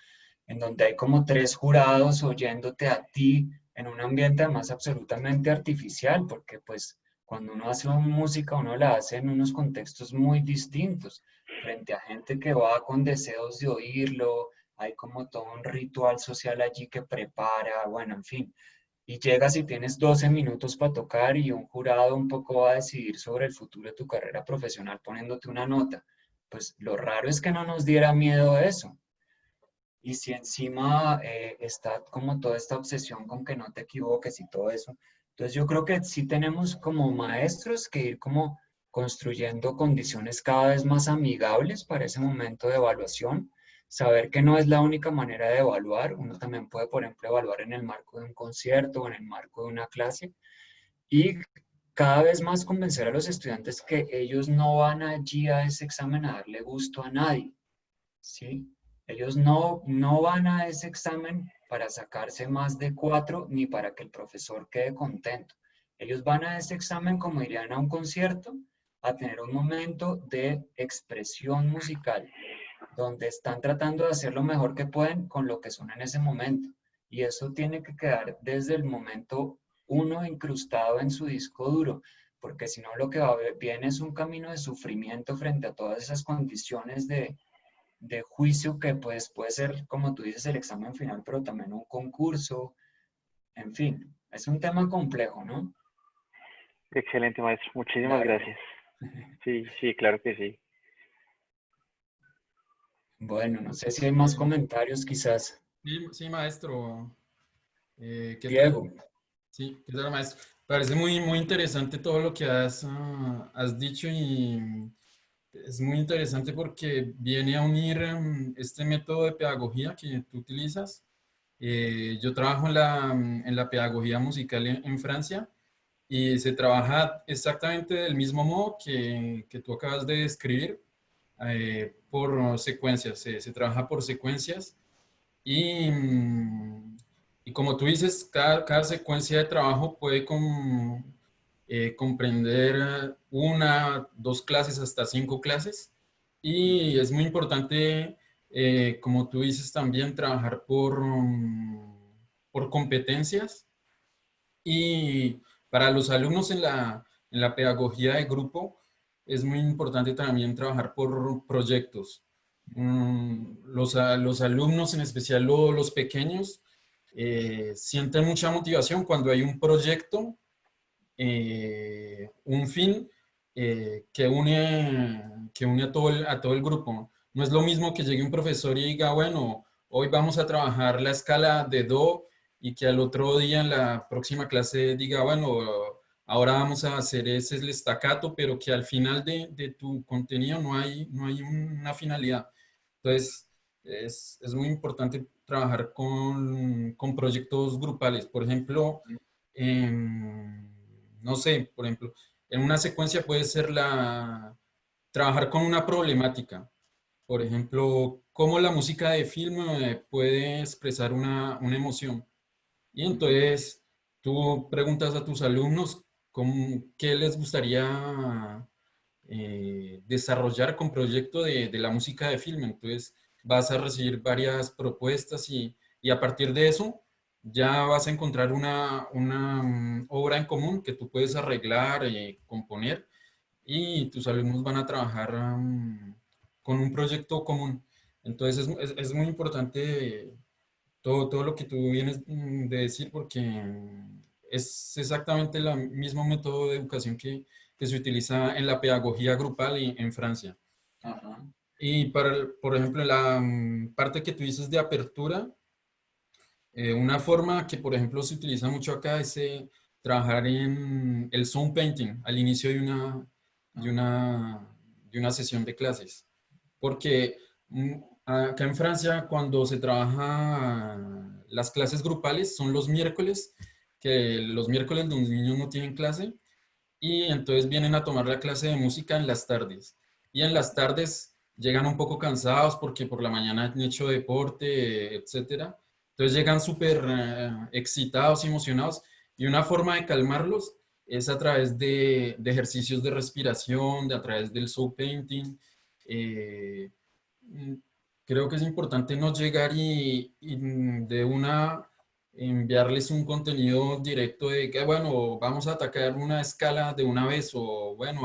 en donde hay como tres jurados oyéndote a ti en un ambiente además absolutamente artificial, porque pues cuando uno hace música uno la hace en unos contextos muy distintos, frente a gente que va con deseos de oírlo, hay como todo un ritual social allí que prepara, bueno, en fin. Y llegas y tienes 12 minutos para tocar y un jurado un poco va a decidir sobre el futuro de tu carrera profesional poniéndote una nota. Pues lo raro es que no nos diera miedo eso. Y si encima está como toda esta obsesión con que no te equivoques y todo eso, entonces yo creo que sí tenemos como maestros que ir como construyendo condiciones cada vez más amigables para ese momento de evaluación, saber que no es la única manera de evaluar, uno también puede, por ejemplo, evaluar en el marco de un concierto o en el marco de una clase, y cada vez más convencer a los estudiantes que ellos no van allí a ese examen a darle gusto a nadie, ¿sí? Ellos no van a ese examen para sacarse más de 4 ni para que el profesor quede contento. Ellos van a ese examen como irían a un concierto, a tener un momento de expresión musical, donde están tratando de hacer lo mejor que pueden con lo que son en ese momento. Y eso tiene que quedar desde el momento uno incrustado en su disco duro, porque si no lo que viene es un camino de sufrimiento frente a todas esas condiciones de juicio que pues puede ser, como tú dices, el examen final, pero también un concurso, en fin, es un tema complejo, ¿no? Excelente, maestro. Muchísimas Largo. gracias. Sí, sí, claro que sí. Bueno, no sé si hay más comentarios quizás. Sí, sí, maestro. ¿Qué tal? Diego. Sí, ¿qué tal, maestro? Parece muy interesante todo lo que has dicho, y es muy interesante porque viene a unir este método de pedagogía que tú utilizas. Yo trabajo en la pedagogía musical en Francia, y se trabaja exactamente del mismo modo que tú acabas de describir, por secuencias. Se trabaja por secuencias. Y, y como tú dices, cada secuencia de trabajo puede comprender una, dos clases, hasta 5 clases. Y es muy importante, como tú dices, también trabajar por competencias. Y para los alumnos en la pedagogía de grupo, es muy importante también trabajar por proyectos. Los alumnos, en especial los pequeños, sienten mucha motivación cuando hay un proyecto, un fin, que une a todo el grupo. No es lo mismo que llegue un profesor y diga, bueno, hoy vamos a trabajar la escala de do, y que al otro día en la próxima clase diga, bueno, ahora vamos a hacer ese el staccato, pero que al final de tu contenido no hay una finalidad. Entonces, es muy importante trabajar con proyectos grupales. Por ejemplo, no sé, por ejemplo, en una secuencia puede ser trabajar con una problemática. Por ejemplo, cómo la música de film puede expresar una emoción. Y entonces tú preguntas a tus alumnos qué les gustaría desarrollar con proyecto de la música de film. Entonces vas a recibir varias propuestas y a partir de eso ya vas a encontrar una obra en común que tú puedes arreglar, componer, y tus alumnos van a trabajar con un proyecto común. Entonces es muy importante todo lo que tú vienes de decir, porque es exactamente el mismo método de educación que se utiliza en la pedagogía grupal en Francia. Ajá. Y por ejemplo, la parte que tú dices de apertura, una forma que, por ejemplo, se utiliza mucho acá es trabajar en el sound painting al inicio de una, de una sesión de clases. Porque acá en Francia, cuando se trabaja las clases grupales, son los miércoles, que los miércoles los niños no tienen clase, y entonces vienen a tomar la clase de música en las tardes. Y en las tardes llegan un poco cansados porque por la mañana han hecho deporte, etcétera. Entonces llegan súper excitados, emocionados, y una forma de calmarlos es a través de ejercicios de respiración, a través del soul painting. Eh, mm, Creo que es importante no llegar y de una enviarles un contenido directo de que, bueno, vamos a atacar una escala de una vez, o bueno,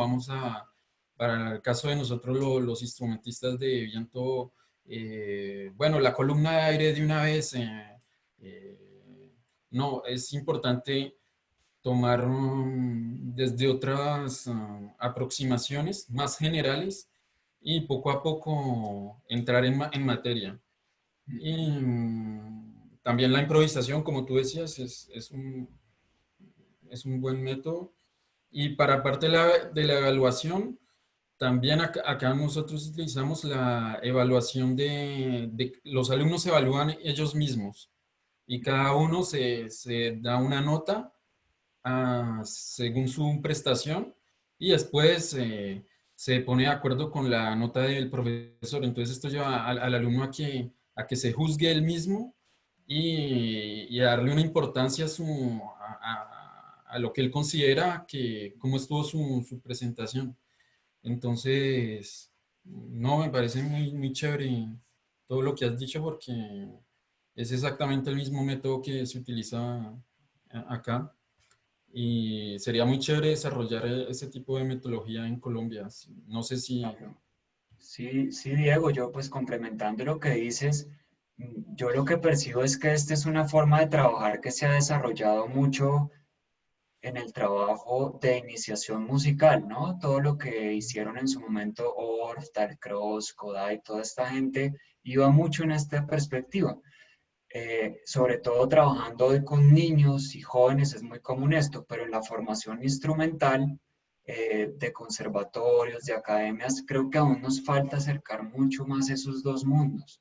para el caso de nosotros los instrumentistas de viento, bueno, la columna de aire de una vez. No, es importante tomar desde otras aproximaciones más generales y poco a poco entrar en materia. Y también la improvisación, como tú decías, es un buen método. Y para parte de la evaluación, también acá nosotros utilizamos la evaluación los alumnos se evalúan ellos mismos y cada uno se da una nota según su prestación, y después se pone de acuerdo con la nota del profesor. Entonces esto lleva al alumno a que se juzgue él mismo y a darle una importancia a lo que él considera que cómo estuvo su presentación. Entonces, no, me parece muy chévere todo lo que has dicho, porque es exactamente el mismo método que se utiliza acá. Y sería muy chévere desarrollar ese tipo de metodología en Colombia. No sé si... Claro. Sí, sí, Diego, yo pues complementando lo que dices, yo lo que percibo es que esta es una forma de trabajar que se ha desarrollado mucho en el trabajo de iniciación musical, ¿no? Todo lo que hicieron en su momento Orff, Dalcroze, Kodály, toda esta gente iba mucho en esta perspectiva. Sobre todo trabajando hoy con niños y jóvenes es muy común esto, pero en la formación instrumental de conservatorios, de academias, creo que aún nos falta acercar mucho más esos dos mundos.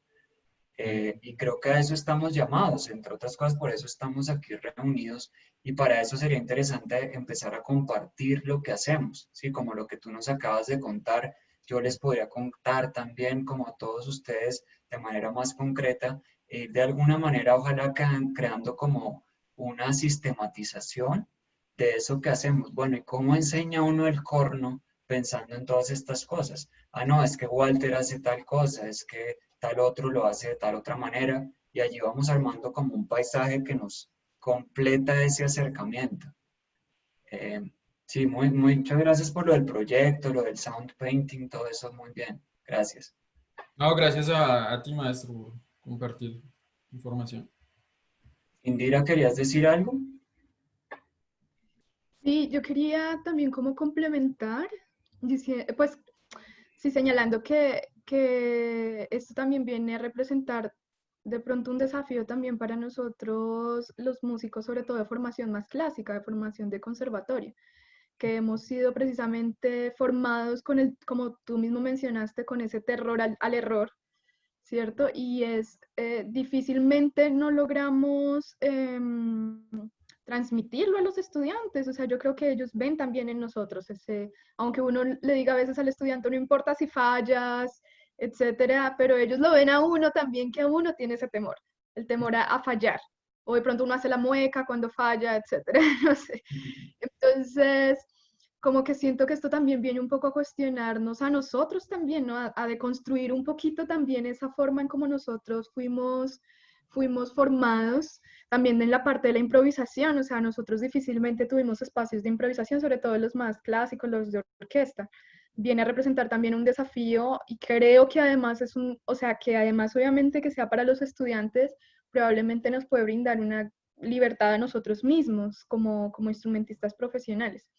Y creo que a eso estamos llamados, entre otras cosas, por eso estamos aquí reunidos, y para eso sería interesante empezar a compartir lo que hacemos, ¿sí? Como lo que tú nos acabas de contar, yo les podría contar también, como a todos ustedes, de manera más concreta, de alguna manera ojalá creando como una sistematización de eso que hacemos. Bueno, ¿y cómo enseña uno el corno pensando en todas estas cosas? Ah, no, es que Walter hace tal cosa, es que tal otro lo hace de tal otra manera, y allí vamos armando como un paisaje que nos completa ese acercamiento. Eh, sí, muchas gracias por lo del proyecto, lo del sound painting, todo eso muy bien. Gracias. No, gracias a ti, maestro, por compartir información. Indira, ¿querías decir algo? Sí, yo quería también como complementar, pues sí, señalando que esto también viene a representar de pronto un desafío también para nosotros los músicos, sobre todo de formación más clásica, de formación de conservatorio, que hemos sido precisamente formados con como tú mismo mencionaste, con ese terror al error, ¿cierto? Y difícilmente no logramos transmitirlo a los estudiantes. O sea, yo creo que ellos ven también en nosotros aunque uno le diga a veces al estudiante, no importa si fallas, etcétera, pero ellos lo ven a uno también, que a uno tiene ese temor, el temor a fallar. o de pronto uno hace la mueca cuando falla, etcétera, no sé. Entonces, como que siento que esto también viene un poco a cuestionarnos a nosotros también, ¿no? A deconstruir un poquito también esa forma en cómo nosotros fuimos formados, también en la parte de la improvisación, o sea, nosotros difícilmente tuvimos espacios de improvisación, sobre todo los más clásicos, los de orquesta. Viene a representar también un desafío y creo que además o sea, que además obviamente que sea para los estudiantes, probablemente nos puede brindar una libertad a nosotros mismos como instrumentistas profesionales.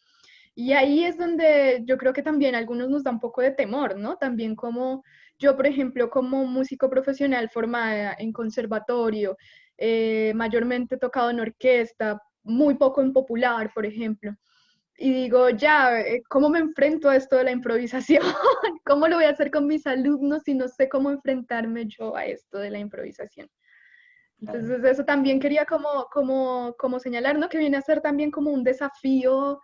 Y ahí es donde yo creo que también a algunos nos da un poco de temor, ¿no? También como yo, por ejemplo, como músico profesional formada en conservatorio, mayormente tocado en orquesta, muy poco en popular, por ejemplo. Y digo, ya, ¿cómo me enfrento a esto de la improvisación? ¿Cómo lo voy a hacer con mis alumnos si no sé cómo enfrentarme yo a esto de la improvisación? Entonces eso también quería como señalar, ¿no? Que viene a ser también como un desafío,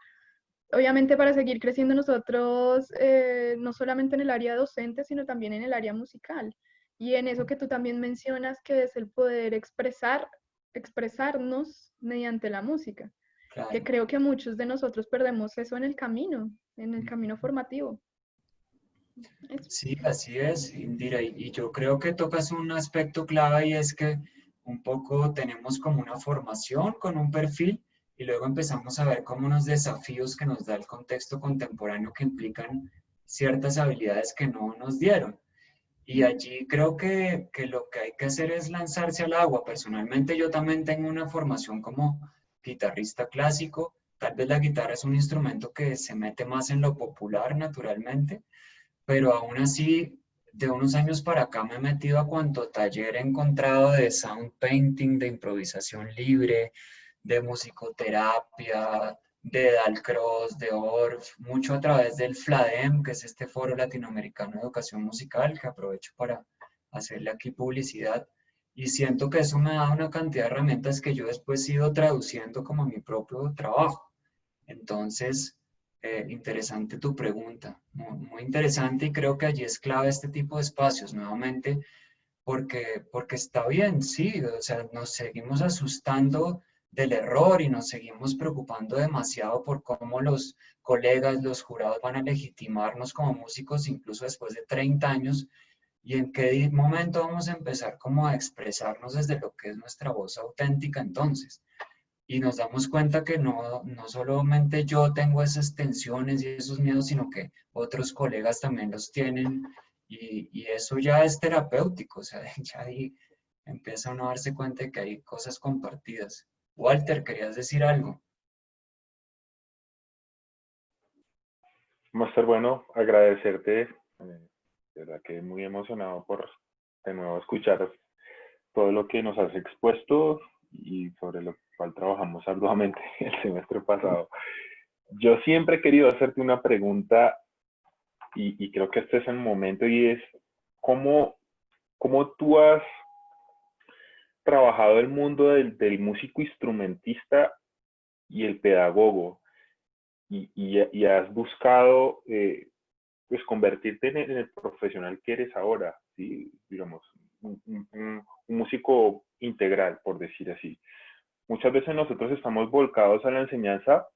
obviamente para seguir creciendo nosotros, no solamente en el área docente, sino también en el área musical. Y en eso que tú también mencionas, que es el poder expresarnos mediante la música. Claro. Que creo que muchos de nosotros perdemos eso en el camino formativo. Eso. Sí, así es, Indira, y yo creo que tocas un aspecto clave y es que un poco tenemos como una formación con un perfil y luego empezamos a ver como unos desafíos que nos da el contexto contemporáneo que implican ciertas habilidades que no nos dieron. Y allí creo que lo que hay que hacer es lanzarse al agua. Personalmente yo también tengo una formación como guitarrista clásico. Tal vez la guitarra es un instrumento que se mete más en lo popular naturalmente, pero aún así, de unos años para acá me he metido a cuanto taller he encontrado de sound painting, de improvisación libre, de musicoterapia, de Dalcross, de Orff, mucho a través del FLADEM, que es este Foro Latinoamericano de Educación Musical, que aprovecho para hacerle aquí publicidad. Y siento que eso me da una cantidad de herramientas que yo después he ido traduciendo como mi propio trabajo. Entonces, interesante tu pregunta, muy interesante y creo que allí es clave este tipo de espacios, nuevamente, porque está bien, sí, o sea, nos seguimos asustando del error y nos seguimos preocupando demasiado por cómo los colegas, los jurados van a legitimarnos como músicos incluso después de 30 años y en qué momento vamos a empezar como a expresarnos desde lo que es nuestra voz auténtica entonces. Y nos damos cuenta que no solamente yo tengo esas tensiones y esos miedos, sino que otros colegas también los tienen y eso ya es terapéutico, o sea, ya ahí empieza uno a darse cuenta de que hay cosas compartidas. Walter, ¿querías decir algo? Máster, bueno, agradecerte, de verdad que muy emocionado por de nuevo escuchar todo lo que nos has expuesto y sobre lo cual trabajamos arduamente el semestre pasado. Yo siempre he querido hacerte una pregunta y creo que este es el momento y es, ¿cómo tú has trabajado el mundo del músico instrumentista y el pedagogo y has buscado pues convertirte en el profesional que eres ahora, ¿sí? Digamos, un músico integral, por decir así? Muchas veces nosotros estamos volcados a la enseñanza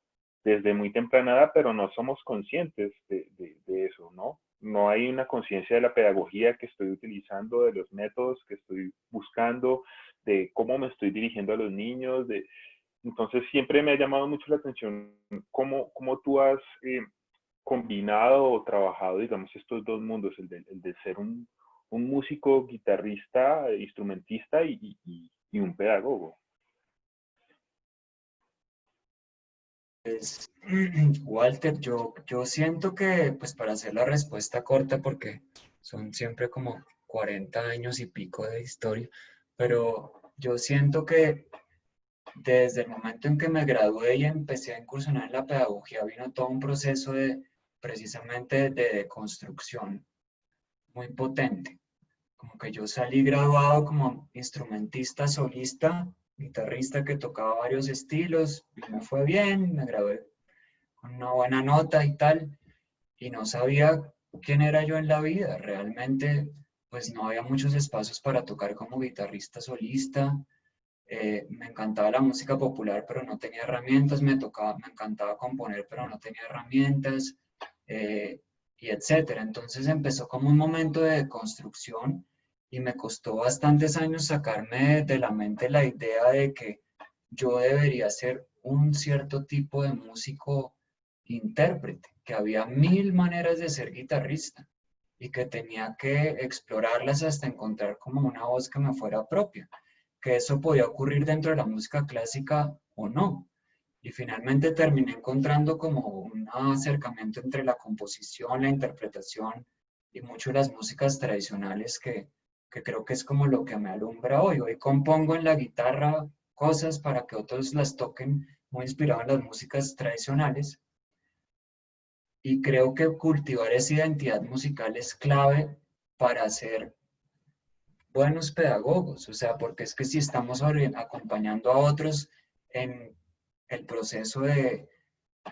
desde muy temprana edad, pero no somos conscientes de eso, ¿no? No hay una conciencia de la pedagogía que estoy utilizando, de los métodos que estoy buscando, de cómo me estoy dirigiendo a los niños. Entonces siempre me ha llamado mucho la atención cómo tú has combinado o trabajado, digamos, estos dos mundos, el de ser un músico, guitarrista, instrumentista y un pedagogo. Pues, Walter, yo siento que, pues para hacer la respuesta corta, porque son siempre como 40 años y pico de historia, pero yo siento que desde el momento en que me gradué y empecé a incursionar en la pedagogía, vino todo un proceso de precisamente de deconstrucción muy potente. Como que yo salí graduado como instrumentista solista, guitarrista que tocaba varios estilos, y me fue bien, me gradué con una buena nota y tal, y no sabía quién era yo en la vida. Realmente, pues no había muchos espacios para tocar como guitarrista solista. Me encantaba la música popular, pero no tenía herramientas, me encantaba componer, pero no tenía herramientas, y etcétera. Entonces empezó como un momento de construcción y me costó bastantes años sacarme de la mente la idea de que yo debería ser un cierto tipo de músico intérprete, que había 1000 maneras de ser guitarrista y que tenía que explorarlas hasta encontrar como una voz que me fuera propia, que eso podía ocurrir dentro de la música clásica o no. Y finalmente terminé encontrando como un acercamiento entre la composición, la interpretación y mucho de las músicas tradicionales que creo que es como lo que me alumbra hoy. Hoy compongo en la guitarra cosas para que otros las toquen, muy inspirado en las músicas tradicionales. Y creo que cultivar esa identidad musical es clave para ser buenos pedagogos, o sea, porque es que si estamos acompañando a otros en el proceso de,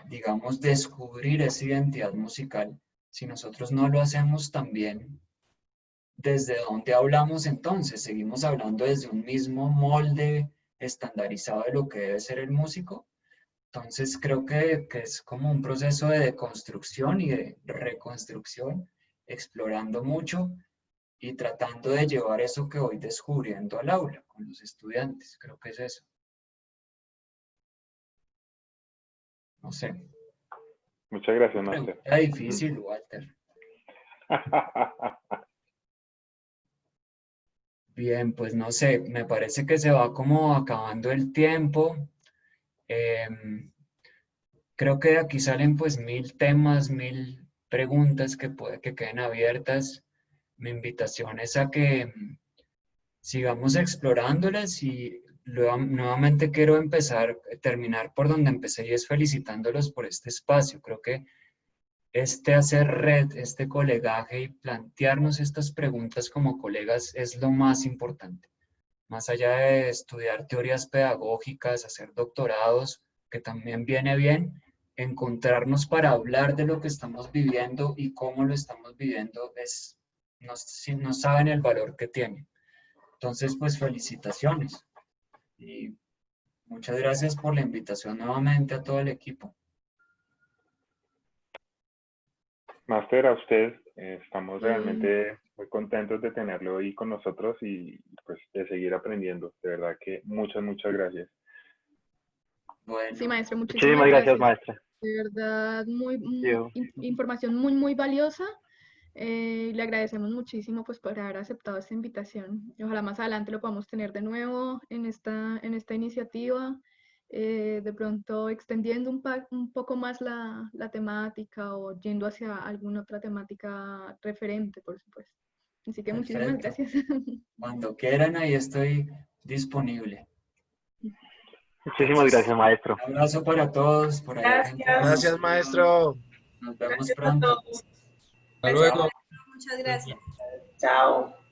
digamos, descubrir esa identidad musical, si nosotros no lo hacemos también, ¿desde dónde hablamos entonces? ¿Seguimos hablando desde un mismo molde estandarizado de lo que debe ser el músico? Entonces creo que es como un proceso de deconstrucción y de reconstrucción, explorando mucho y tratando de llevar eso que voy descubriendo al aula con los estudiantes. Creo que es eso. No sé. Muchas gracias, Master. Pregunta difícil, Walter. Bien, pues no sé, me parece que se va como acabando el tiempo. Creo que de aquí salen pues 1000 temas, 1000 preguntas que puede que queden abiertas. Mi invitación es a que sigamos explorándolas y nuevamente quiero terminar por donde empecé y es felicitándolos por este espacio. Creo que hacer red, este colegaje y plantearnos estas preguntas como colegas es lo más importante. Más allá de estudiar teorías pedagógicas, hacer doctorados, que también viene bien, encontrarnos para hablar de lo que estamos viviendo y cómo lo estamos viviendo, no saben el valor que tiene. Entonces, pues felicitaciones y muchas gracias por la invitación nuevamente a todo el equipo. Master, a usted, estamos realmente muy contentos de tenerlo hoy con nosotros y pues de seguir aprendiendo. De verdad que muchas gracias. Bueno, Sí, maestro, Muchísimas gracias, maestra. De verdad, Yo. información muy valiosa. Le agradecemos muchísimo pues por haber aceptado esta invitación. Y ojalá más adelante lo podamos tener de nuevo en esta iniciativa, de pronto extendiendo un poco más la temática o yendo hacia alguna otra temática referente, por supuesto. Así que muchísimas perfecto. gracias. Cuando quieran, ahí estoy disponible. Muchísimas gracias, maestro. Un abrazo para todos. Por ahí hay gente que Gracias, maestro. Nos vemos Gracias a pronto. todos. Hasta luego. Muchas gracias. Chao.